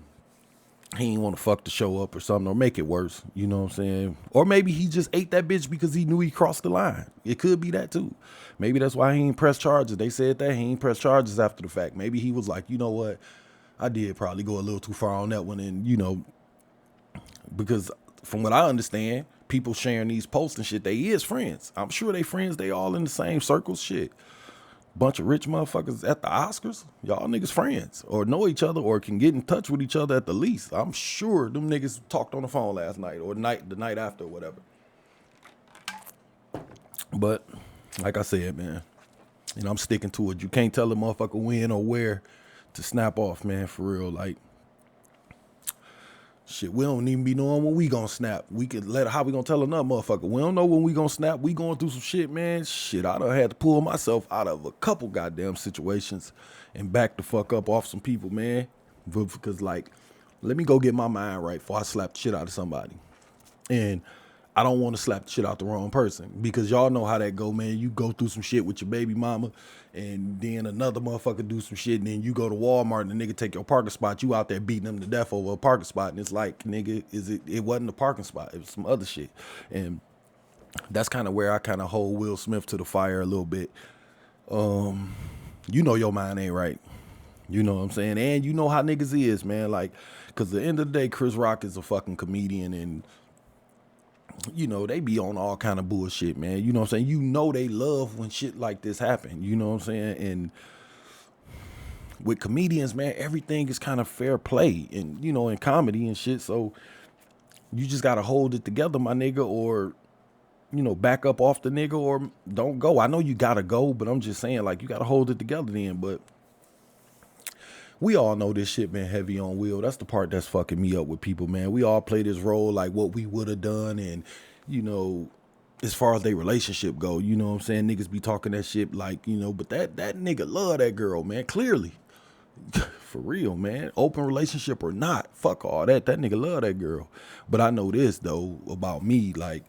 he ain't want to fuck the show up or something, or make it worse, you know what I'm saying? Or maybe he just ate that bitch because he knew he crossed the line. It could be that too. Maybe that's why he ain't press charges. They said that he ain't press charges after the fact. Maybe he was like, you know what? I did probably go a little too far on that one. And, you know, because from what I understand, people sharing these posts and shit, they is friends. I'm sure they friends. They all in the same circles, shit. Bunch of rich motherfuckers at the Oscars. Y'all niggas friends or know each other or can get in touch with each other at the least. I'm sure them niggas talked on the phone last night or the night after or whatever. But like I said, man, you know, I'm sticking to it. You can't tell a motherfucker when or where to snap off, man, for real. Like, shit, we don't even be knowing when we gonna snap. We could how we gonna tell another motherfucker? We don't know when we gonna snap. We going through some shit, man. Shit, I done had to pull myself out of a couple goddamn situations and back the fuck up off some people, man. Because, like, let me go get my mind right before I slap the shit out of somebody. And I don't want to slap the shit out the wrong person, because y'all know how that go, man. You go through some shit with your baby mama, and then another motherfucker do some shit, and then you go to Walmart and the nigga take your parking spot. You out there beating them to death over a parking spot, and it's like, nigga, it wasn't a parking spot. It was some other shit. And that's kind of where I kind of hold Will Smith to the fire a little bit. You know your mind ain't right. You know what I'm saying? And you know how niggas is, man. Like, because at the end of the day, Chris Rock is a fucking comedian, and you know, they be on all kind of bullshit, man. You know what I'm saying? You know they love when shit like this happen. You know what I'm saying? And with comedians, man, everything is kind of fair play and, you know, in comedy and shit. So you just got to hold it together, my nigga, or, you know, back up off the nigga or don't go. I know you got to go, but I'm just saying, like, you got to hold it together then. But we all know this shit been heavy on Will. That's the part that's fucking me up with people, man. We all play this role like what we would have done, and, you know, as far as their relationship go, you know what I'm saying? Niggas be talking that shit like, you know, but that nigga love that girl, man, clearly. For real, man. Open relationship or not, fuck all that. That nigga love that girl. But I know this, though, about me, like,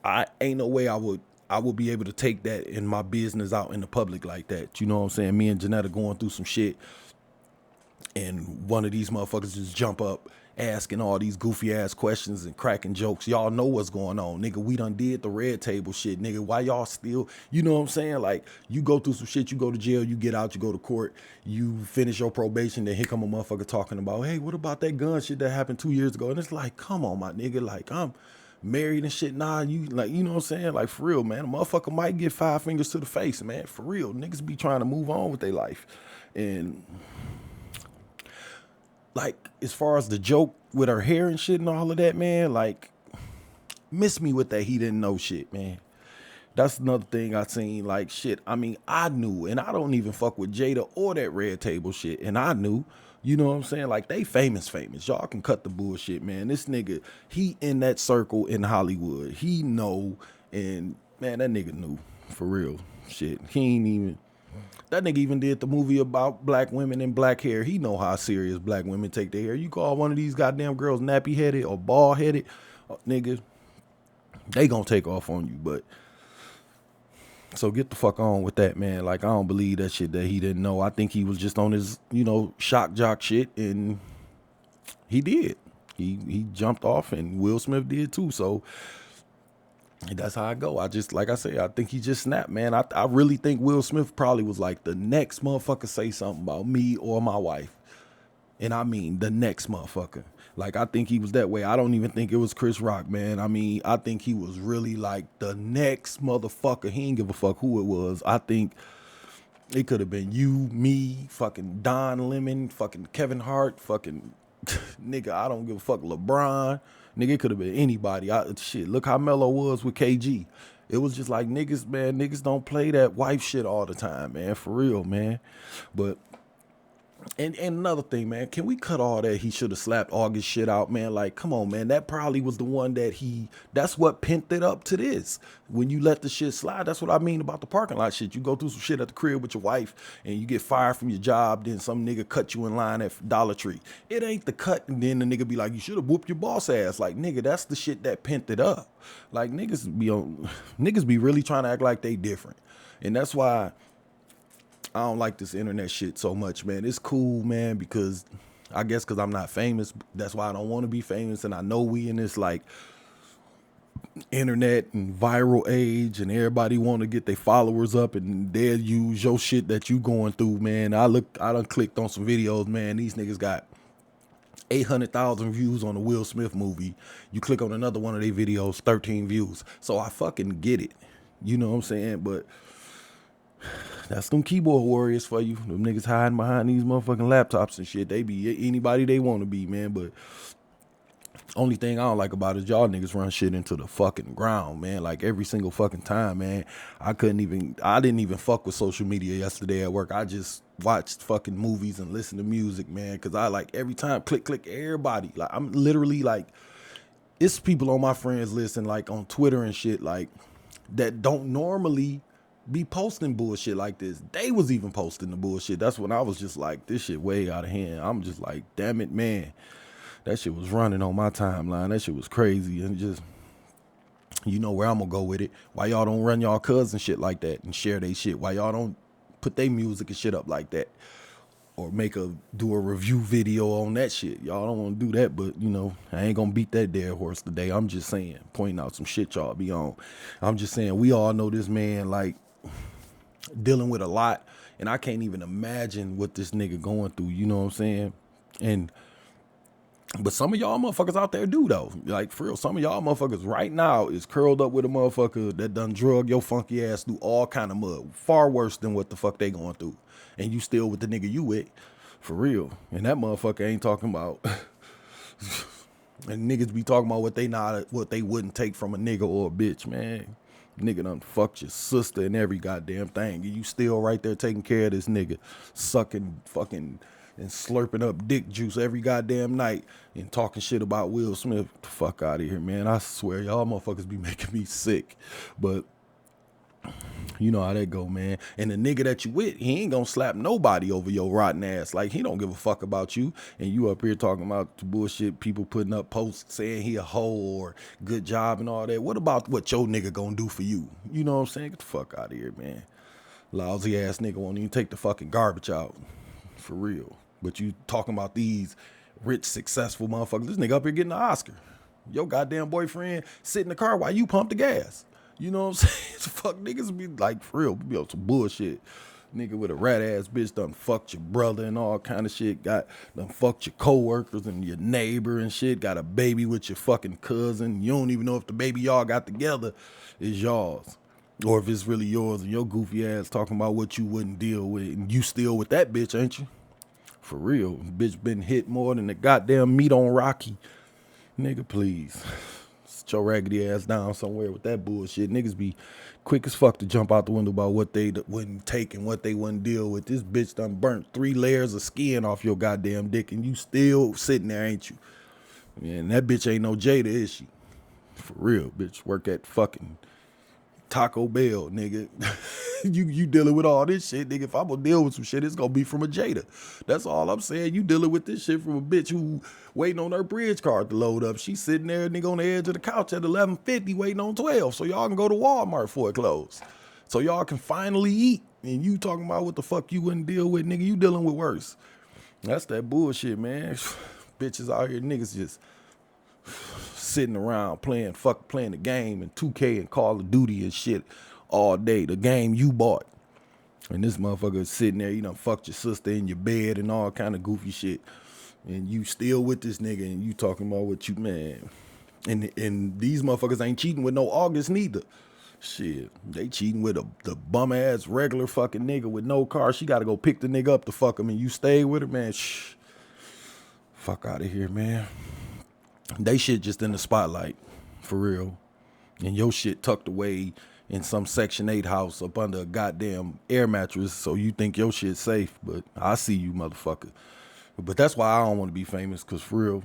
I ain't no way I would be able to take that in my business out in the public like that. You know what I'm saying? Me and Janetta going through some shit, and one of these motherfuckers just jump up asking all these goofy ass questions and cracking jokes. Y'all know what's going on, nigga. We done did the red table shit, nigga. Why y'all still, you know what I'm saying? Like, you go through some shit, you go to jail, you get out, you go to court, you finish your probation, then here come a motherfucker talking about, hey, what about that gun shit that happened 2 years ago? And it's like, come on, my nigga, like, I'm married and shit. Nah, you, like, you know what I'm saying? Like, for real, man, a motherfucker might get 5 fingers to the face, man. For real, niggas be trying to move on with their life. And like, as far as the joke with her hair and shit and all of that, man, like, miss me with that he didn't know shit, man. That's another thing I seen, like, shit. I mean, I knew, and I don't even fuck with Jada or that red table shit, and I knew, you know what I'm saying? Like, they famous. Y'all can cut the bullshit, man. This nigga, he in that circle in Hollywood. He know, and, man, that nigga knew, for real. Shit, he ain't even... That nigga even did the movie about black women and black hair. He know how serious black women take their hair. You call one of these goddamn girls nappy-headed or bald-headed, nigga, they gonna take off on you. But, so get the fuck on with that, man. Like, I don't believe that shit that he didn't know. I think he was just on his, you know, shock jock shit, and he did. He jumped off, and Will Smith did too. So, that's how I go. I just, like I say, I think he just snapped, man. I really think Will Smith probably was like the next motherfucker say something about me or my wife. And I mean the next motherfucker. Like, I think he was that way. I don't even think it was Chris Rock, man. I mean, I think he was really like the next motherfucker. He didn't give a fuck who it was. I think it could have been you, me, fucking Don Lemon, fucking Kevin Hart, fucking nigga, I don't give a fuck, LeBron. Nigga, it could have been anybody. Shit, look how Melo was with KG. It was just like, niggas, man, niggas don't play that wife shit all the time, man. For real, man. But, and another thing, man, can we cut all that he should have slapped August shit out, man? Like, come on, man. That probably was the one that's what pent it up to this. When you let the shit slide, that's what I mean about the parking lot shit. You go through some shit at the crib with your wife and you get fired from your job, then some nigga cut you in line at Dollar Tree. It ain't the cut, and then the nigga be like, you should have whooped your boss ass. Like, nigga, that's the shit that pent it up. Like, niggas be really trying to act like they different. And that's why I don't like this internet shit so much, man. It's cool, man, because I guess because I'm not famous. That's why I don't want to be famous. And I know we in this, like, internet and viral age, and everybody want to get their followers up, and they'll use your shit that you going through, man. I done clicked on some videos, man. These niggas got 800,000 views on the Will Smith movie. You click on another one of their videos, 13 views. So I fucking get it. You know what I'm saying? But that's them keyboard warriors for you. Them niggas hiding behind these motherfucking laptops and shit. They be anybody they want to be, man. But only thing I don't like about it is y'all niggas run shit into the fucking ground, man. Like, every single fucking time, man. I didn't even fuck with social media yesterday at work. I just watched fucking movies and listened to music, man. Cause I, like, every time click everybody. Like, I'm literally like, it's people on my friends list and, like, on Twitter and shit, like, that don't normally be posting bullshit like this. They was even posting the bullshit. That's when I was just like, this shit way out of hand. I'm just like, damn it, man. That shit was running on my timeline. That shit was crazy. And just, you know where I'm gonna go with it. Why y'all don't run y'all cousin shit like that and share they shit? Why y'all don't put their music and shit up like that? Or do a review video on that shit. Y'all don't want to do that, but, you know, I ain't gonna beat that dead horse today. I'm just saying, pointing out some shit y'all be on. I'm just saying, we all know this man, like, dealing with a lot, and I can't even imagine what this nigga going through, you know what I'm saying? And But some of y'all motherfuckers out there do though. Like for real, some of y'all motherfuckers right now is curled up with a motherfucker that done drug your funky ass through all kind of mud. Far worse than what the fuck they going through. And you still with the nigga you with. For real. And that motherfucker ain't talking about and niggas be talking about what they wouldn't take from a nigga or a bitch, man. Nigga done fucked your sister and every goddamn thing. And you still right there taking care of this nigga. Sucking fucking and slurping up dick juice every goddamn night and talking shit about Will Smith. Get the fuck out of here, man. I swear, y'all motherfuckers be making me sick. But you know how that go, man. And the nigga that you with, he ain't gonna slap nobody over your rotten ass. Like, he don't give a fuck about you. And you up here talking about the bullshit, people putting up posts saying he a hoe or good job and all that. What about what your nigga gonna do for you? You know what I'm saying? Get the fuck out of here, man. Lousy ass nigga won't even take the fucking garbage out. For real. But you talking about these rich, successful motherfuckers. This nigga up here getting an Oscar. Your goddamn boyfriend sit in the car while you pump the gas. You know what I'm saying? Fuck niggas be like, for real, be on some bullshit. Nigga with a rat ass bitch done fucked your brother and all kind of shit. Done fucked your coworkers and your neighbor and shit. Got a baby with your fucking cousin. You don't even know if the baby y'all got together is yours. Or if it's really yours, and your goofy ass talking about what you wouldn't deal with. And you still with that bitch, ain't you? For real. Bitch been hit more than the goddamn meat on Rocky. Nigga, please. Sit your raggedy ass down somewhere with that bullshit. Niggas be quick as fuck to jump out the window about what they wouldn't take and what they wouldn't deal with. This bitch done burnt 3 layers of skin off your goddamn dick, and you still sitting there, ain't you? And that bitch ain't no Jada, is she? For real, bitch. Work at fucking Taco Bell, nigga. you dealing with all this shit, nigga. If I'm gonna deal with some shit, it's gonna be from a Jada. That's all I'm saying. You dealing with this shit from a bitch who waiting on her bridge card to load up. She's sitting there, nigga, on the edge of the couch at 11:50 waiting on 12. So y'all can go to Walmart for it closed. So y'all can finally eat. And you talking about what the fuck you wouldn't deal with, nigga. You dealing with worse. That's that bullshit, man. Bitches out here, niggas just sitting around playing the game and 2K and Call of Duty and shit all day. The game you bought. And this motherfucker is sitting there, you done fucked your sister in your bed and all kind of goofy shit. And you still with this nigga and you talking about what you, man. And these motherfuckers ain't cheating with no August neither. Shit, they cheating with the bum ass regular fucking nigga with no car. She got to go pick the nigga up to fuck him and you stay with her, man. Shh. Fuck out of here, man. They shit just in the spotlight, for real. And your shit tucked away in some Section 8 house up under a goddamn air mattress, so you think your shit's safe, but I see you, motherfucker. But that's why I don't want to be famous, because for real,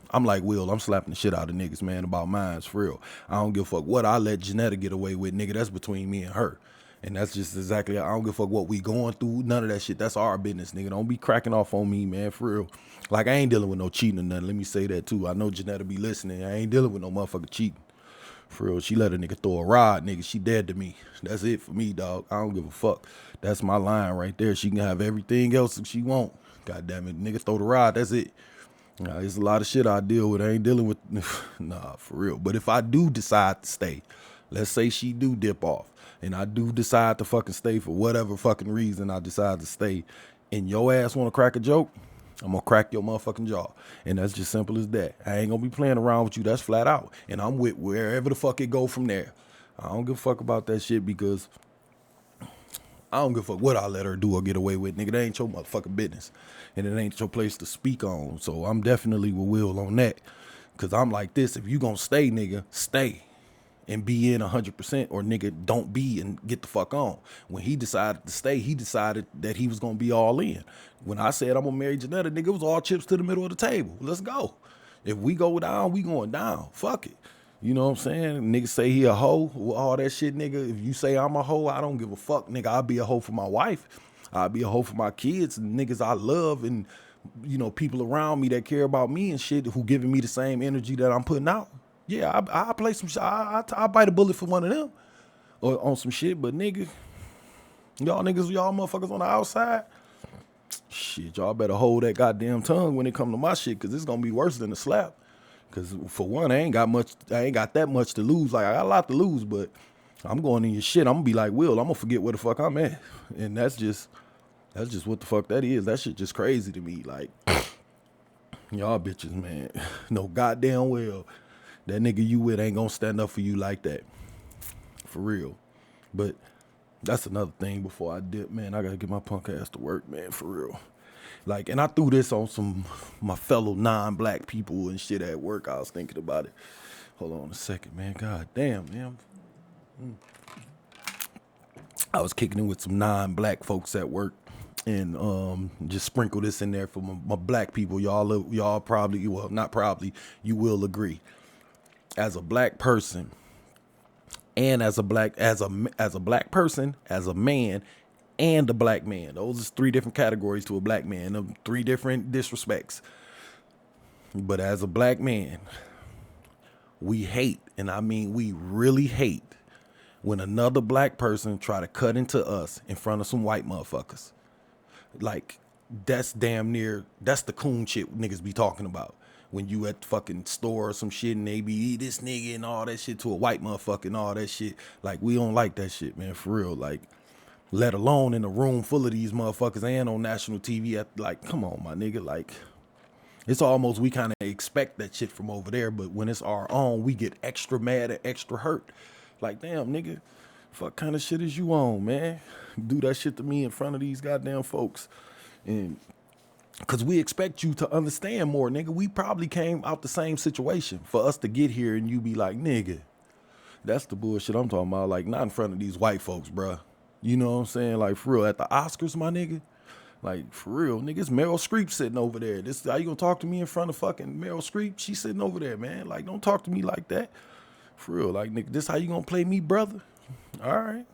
I'm like Will, I'm slapping the shit out of niggas, man, about mines, for real. I don't give a fuck what I let Janetta get away with, nigga, that's between me and her. And that's just exactly, I don't give a fuck what we going through, none of that shit, that's our business, nigga. Don't be cracking off on me, man, for real. Like, I ain't dealing with no cheating or nothing, let me say that too. I know Janetta be listening, I ain't dealing with no motherfucker cheating. For real, she let a nigga throw a rod, nigga, she dead to me. That's it for me, dog. I don't give a fuck. That's my line right there. She can have everything else if she want. God damn it, nigga throw the rod, that's it. There's a lot of shit I deal with. I ain't dealing with, nah, for real. But if I do decide to stay, let's say she do dip off, and I do decide to fucking stay for whatever fucking reason I decide to stay, and your ass want to crack a joke, I'm going to crack your motherfucking jaw. And that's just simple as that. I ain't going to be playing around with you. That's flat out. And I'm with wherever the fuck it go from there. I don't give a fuck about that shit because I don't give a fuck what I let her do or get away with. Nigga, that ain't your motherfucking business. And it ain't your place to speak on. So I'm definitely with Will on that. Because I'm like this. If you going to stay, nigga, stay. And be in 100%, or nigga, don't be and get the fuck on. When he decided to stay, he decided that he was gonna be all in. When I said I'm gonna marry Janetta, nigga, it was all chips to the middle of the table. Let's go. If we go down, we going down. Fuck it. You know what I'm saying? Niggas say he a hoe, all that shit, nigga. If you say I'm a hoe, I don't give a fuck, nigga. I'll be a hoe for my wife. I'll be a hoe for my kids and niggas I love and, you know, people around me that care about me and shit who giving me the same energy that I'm putting out. Yeah, I play some shit. I bite a bullet for one of them or on some shit. But nigga, y'all motherfuckers on the outside, shit, y'all better hold that goddamn tongue when it come to my shit, because it's gonna be worse than a slap. Because for one, I ain't got that much to lose. Like, I got a lot to lose, but I'm going in your shit. I'm gonna be like Will. I'm gonna forget where the fuck I'm at, and that's just what the fuck that is. That shit just crazy to me. Like, Y'all bitches, man, know goddamn well that nigga you with ain't gonna stand up for you like that. For real. But that's another thing before I dip, man. I gotta get my punk ass to work, man, for real. Like, and I threw this on some my fellow non-black people and shit at work. I was thinking about it. Hold on a second, man. God damn, man. I was kicking it with some non-black folks at work, and just sprinkle this in there for my black people. Y'all probably, well, not probably, you will agree. As a black person, and as a black person, as a man, and a black man. Those is 3 different categories to a black man. 3 different disrespects. But as a black man, we hate, and I mean we really hate, when another black person try to cut into us in front of some white motherfuckers. Like, that's damn near, that's the coon shit niggas be talking about. When you at the fucking store or some shit and they be this nigga and all that shit to a white motherfucker and all that shit. Like, we don't like that shit, man, for real. Like, let alone in a room full of these motherfuckers and on national TV. Like, come on, my nigga. Like, it's almost, we kind of expect that shit from over there, but when it's our own, we get extra mad and extra hurt. Like, damn, nigga, fuck kind of shit is you on, man? Do that shit to me in front of these goddamn folks. And because we expect you to understand more, nigga. We probably came out the same situation for us to get here and you be like, nigga, that's the bullshit I'm talking about. Like, not in front of these white folks, bruh. You know what I'm saying? Like, for real, at the Oscars, my nigga. Like, for real, nigga, it's Meryl Streep sitting over there. This how you gonna talk to me in front of fucking Meryl Streep? She's sitting over there, man. Like, don't talk to me like that. For real, like, nigga, this how you gonna play me, brother? All right.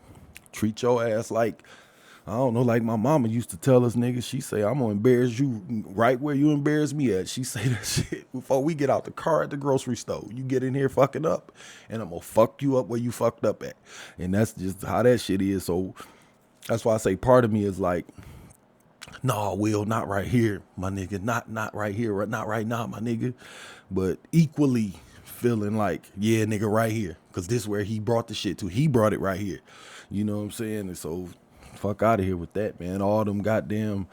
Treat your ass like, I don't know, like my mama used to tell us, nigga, she say, I'm gonna embarrass you right where you embarrass me at. She say that shit before we get out the car at the grocery store. You get in here fucking up, and I'm gonna fuck you up where you fucked up at. And that's just how that shit is. So that's why I say part of me is like, nah, Will, not right here, my nigga. Not right here, not right now, my nigga. But equally feeling like, yeah, nigga, right here. Because this is where he brought the shit to. He brought it right here. You know what I'm saying? And so fuck out of here with that, man. All them goddamn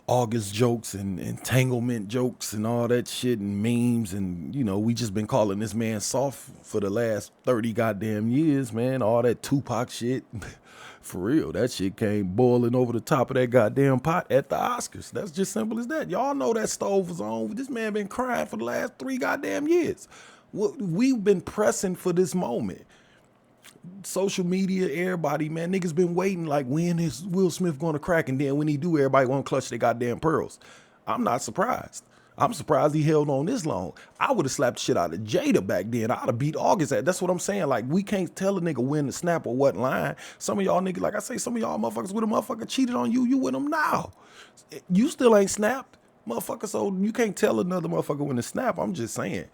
August jokes and entanglement jokes and all that shit and memes. And, you know, we just been calling this man soft for the last 30 goddamn years, man. All that Tupac shit. For real, that shit came boiling over the top of that goddamn pot at the Oscars. That's just simple as that. Y'all know that stove was on. This man been crying for the last 3 goddamn years. We've been pressing for this moment. Social media, everybody, man, niggas been waiting like, when is Will Smith gonna crack? And then when he do, everybody wanna clutch their goddamn pearls. I'm not surprised. I'm surprised he held on this long. I would have slapped the shit out of Jada back then. I'd have beat August at. That's what I'm saying. Like, we can't tell a nigga when to snap or what line. Some of y'all niggas, like I say, some of y'all motherfuckers with a motherfucker cheated on you, you with them now. You still ain't snapped, motherfucker, so you can't tell another motherfucker when to snap. I'm just saying.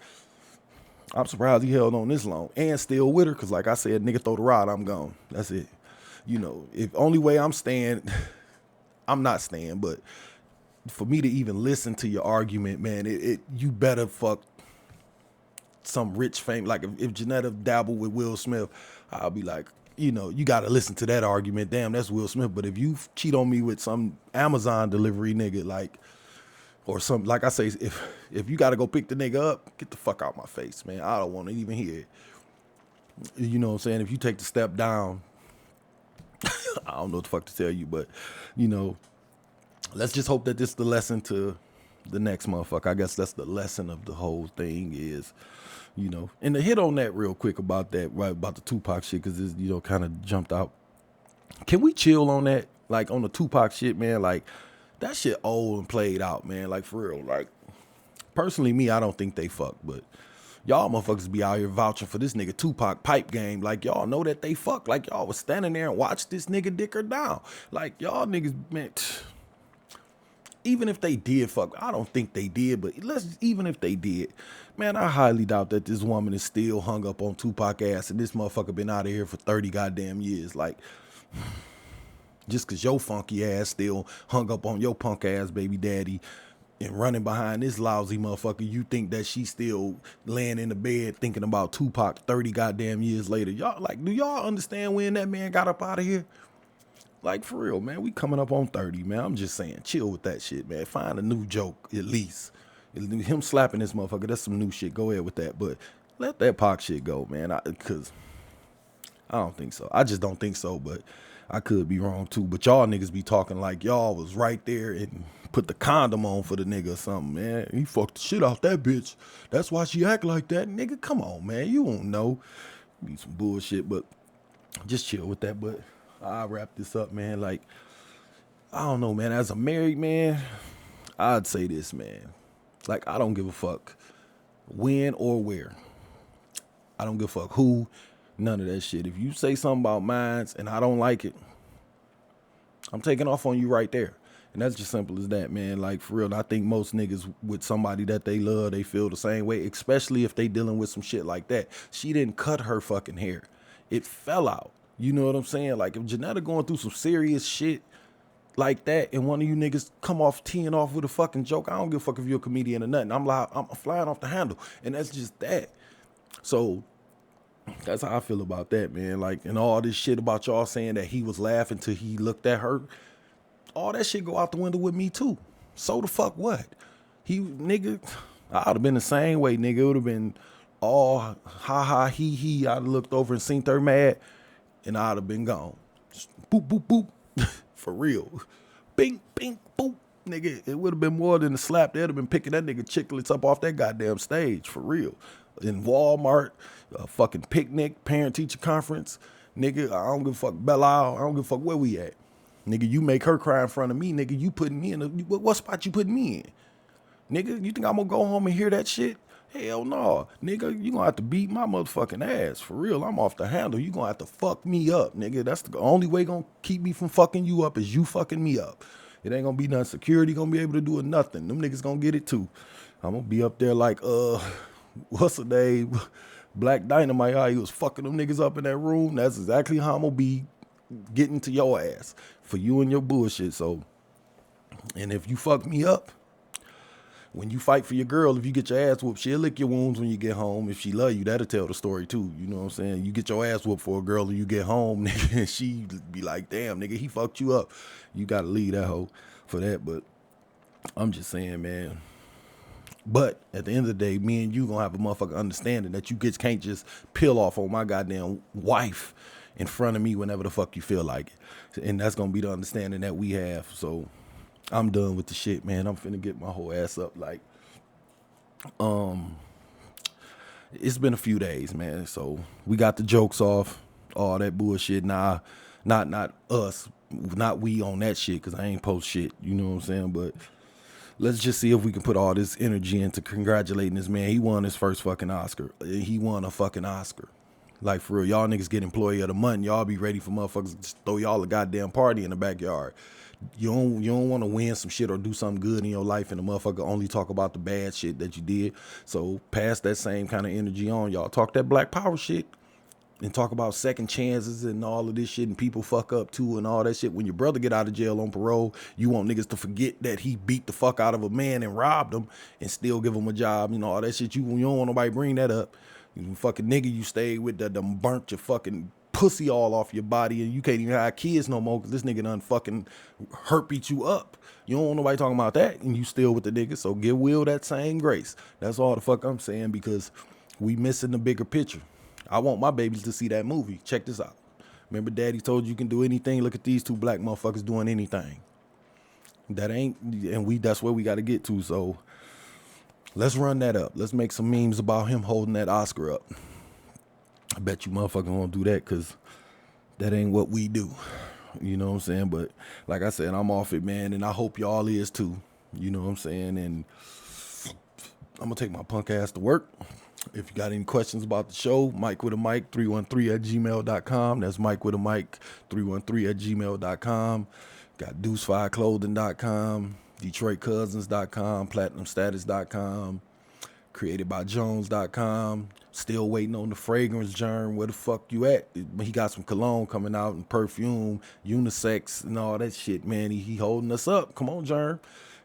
I'm surprised he held on this long and still with her, because like I said, nigga throw the rod, I'm gone. That's it. You know, if only way I'm staying, I'm not staying, but for me to even listen to your argument, man, you better fuck some rich fame. Like if Janetta dabbled with Will Smith, I'll be like, you know, you got to listen to that argument. Damn, that's Will Smith. But if you cheat on me with some Amazon delivery nigga, like, or some, like I say, if you got to go pick the nigga up, get the fuck out my face, man. I don't want to even hear it. You know what I'm saying? If you take the step down, I don't know what the fuck to tell you, but, you know, let's just hope that this is the lesson to the next motherfucker. I guess that's the lesson of the whole thing is, you know, and to hit on that real quick about that, right, about the Tupac shit, because this, you know, kind of jumped out. Can we chill on that? Like, on the Tupac shit, man, like, that shit old and played out, man, like, for real. Like, personally, me, I don't think they fuck, but y'all motherfuckers be out here vouching for this nigga Tupac pipe game. Like, y'all know that they fuck. Like, y'all was standing there and watched this nigga dick her down. Like, y'all niggas, man, even if they did fuck, I don't think they did, but even if they did, man, I highly doubt that this woman is still hung up on Tupac ass and this motherfucker been out of here for 30 goddamn years. Like, just cause your funky ass still hung up on your punk ass baby daddy and running behind this lousy motherfucker, you think that she still laying in the bed thinking about Tupac 30 goddamn years later. Y'all, like, do y'all understand when that man got up out of here? Like, for real, man, we coming up on 30, man. I'm just saying, chill with that shit, man. Find a new joke, at least. Him slapping this motherfucker, that's some new shit. Go ahead with that. But let that Pac shit go, man. Because I don't think so. I just don't think so, but I could be wrong too. But y'all niggas be talking like y'all was right there and put the condom on for the nigga or something, man. He fucked the shit out that bitch. That's why she act like that. Nigga, come on, man. You don't know. Be some bullshit, but just chill with that. But I'll wrap this up, man. Like, I don't know, man. As a married man, I'd say this, man. Like, I don't give a fuck when or where. I don't give a fuck who, none of that shit. If you say something about mines and I don't like it, I'm taking off on you right there. And that's just simple as that, man. Like, for real, I think most niggas with somebody that they love, they feel the same way, especially if they dealing with some shit like that. She didn't cut her fucking hair. It fell out. You know what I'm saying? Like, if Janetta going through some serious shit like that and one of you niggas come off teeing off with a fucking joke, I don't give a fuck if you're a comedian or nothing. I'm flying off the handle. And that's just that. So that's how I feel about that, man. Like, and all this shit about y'all saying that he was laughing till he looked at her, all that shit go out the window with me too. So the fuck what? Nigga, I'd have been the same way, nigga. It would have been all ha ha he he. I'd have looked over and seen her mad and I'd have been gone. Just boop, boop, boop. For real. Bing, bing, boop. Nigga, it would have been more than a slap. They'd have been picking that nigga chicklets up off that goddamn stage. For real. In Walmart, a fucking picnic, parent-teacher conference. Nigga, I don't give a fuck. Belle Isle, I don't give a fuck where we at. Nigga, you make her cry in front of me. Nigga, you putting me in what spot you putting me in? Nigga, you think I'm gonna go home and hear that shit? Hell no. Nigga, you gonna have to beat my motherfucking ass. For real, I'm off the handle. You gonna have to fuck me up, nigga. That's the only way gonna keep me from fucking you up is you fucking me up. It ain't gonna be nothing security gonna be able to do it, nothing. Them niggas gonna get it too. I'm gonna be up there like, what's the name? Black Dynamite, how he was fucking them niggas up in that room. That's exactly how I'm gonna be getting to your ass for you and your bullshit. So, and if you fuck me up, when you fight for your girl, if you get your ass whooped, she'll lick your wounds when you get home. If she love you, that'll tell the story too. You know what I'm saying? You get your ass whooped for a girl and you get home, nigga, and she be like, damn, nigga, he fucked you up. You gotta leave that hoe for that. But I'm just saying, man. But at the end of the day, me and you gonna have a motherfucker understanding that you can't just peel off on my goddamn wife in front of me whenever the fuck you feel like it. And that's gonna be the understanding that we have. So I'm done with the shit, man. I'm finna get my whole ass up. Like, it's been a few days, man. So we got the jokes off, all that bullshit. Nah, not us, not we on that shit, cause I ain't post shit. You know what I'm saying? But let's just see if we can put all this energy into congratulating this man. He won his first fucking Oscar. He won a fucking Oscar. Like, for real, y'all niggas get employee of the month. Y'all be ready for motherfuckers to throw y'all a goddamn party in the backyard. You don't want to win some shit or do something good in your life and the motherfucker only talk about the bad shit that you did. So pass that same kind of energy on, y'all. Talk that black power shit and talk about second chances and all of this shit and people fuck up too and all that shit. When your brother get out of jail on parole, you want niggas to forget that he beat the fuck out of a man and robbed him and still give him a job. You know, all that shit. You don't want nobody bring that up. You fucking nigga you stayed with that done burnt your fucking pussy all off your body and you can't even have kids no more because this nigga done fucking beat you up. You don't want nobody talking about that and you still with the nigga. So give Will that same grace. That's all the fuck I'm saying, because we missing the bigger picture. I want my babies to see that movie. Check this out. Remember daddy told you can do anything? Look at these two black motherfuckers doing anything. That ain't, and that's where we got to get to. So let's run that up. Let's make some memes about him holding that Oscar up. I bet you motherfuckers won't do that because that ain't what we do. You know what I'm saying? But like I said, I'm off it, man. And I hope y'all is too. You know what I'm saying? And I'm going to take my punk ass to work. If you got any questions about the show, Mike with a Mic 313@gmail.com. That's Mike with a Mic 313@gmail.com. Got Deuce5clothing.com, DetroitCousins.com, PlatinumStatus.com, CreatedByJones.com. Still waiting on the fragrance germ. Where the fuck you at? He got some cologne coming out and perfume, unisex and all that shit, man. He holding us up. Come on, germ.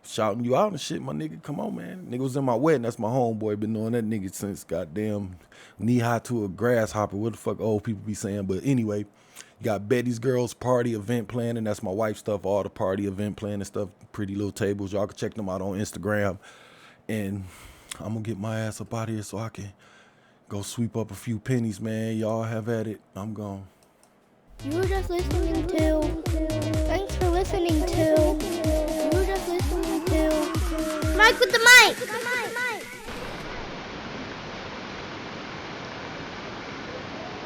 Shouting you out and shit, my nigga. Come on, man. Nigga was in my wedding. That's my homeboy. Been knowing that nigga since goddamn knee high to a grasshopper. What the fuck old people be saying? But anyway, you got Betty's Girls Party Event Planning. That's my wife's stuff. All the party event planning stuff. Pretty little tables. Y'all can check them out on Instagram And I'm gonna get my ass up out of here so I can go sweep up a few pennies, man. Y'all have at it. I'm gone. You were just listening to. Thanks for listening to. You were just listening to. Mike with the mic.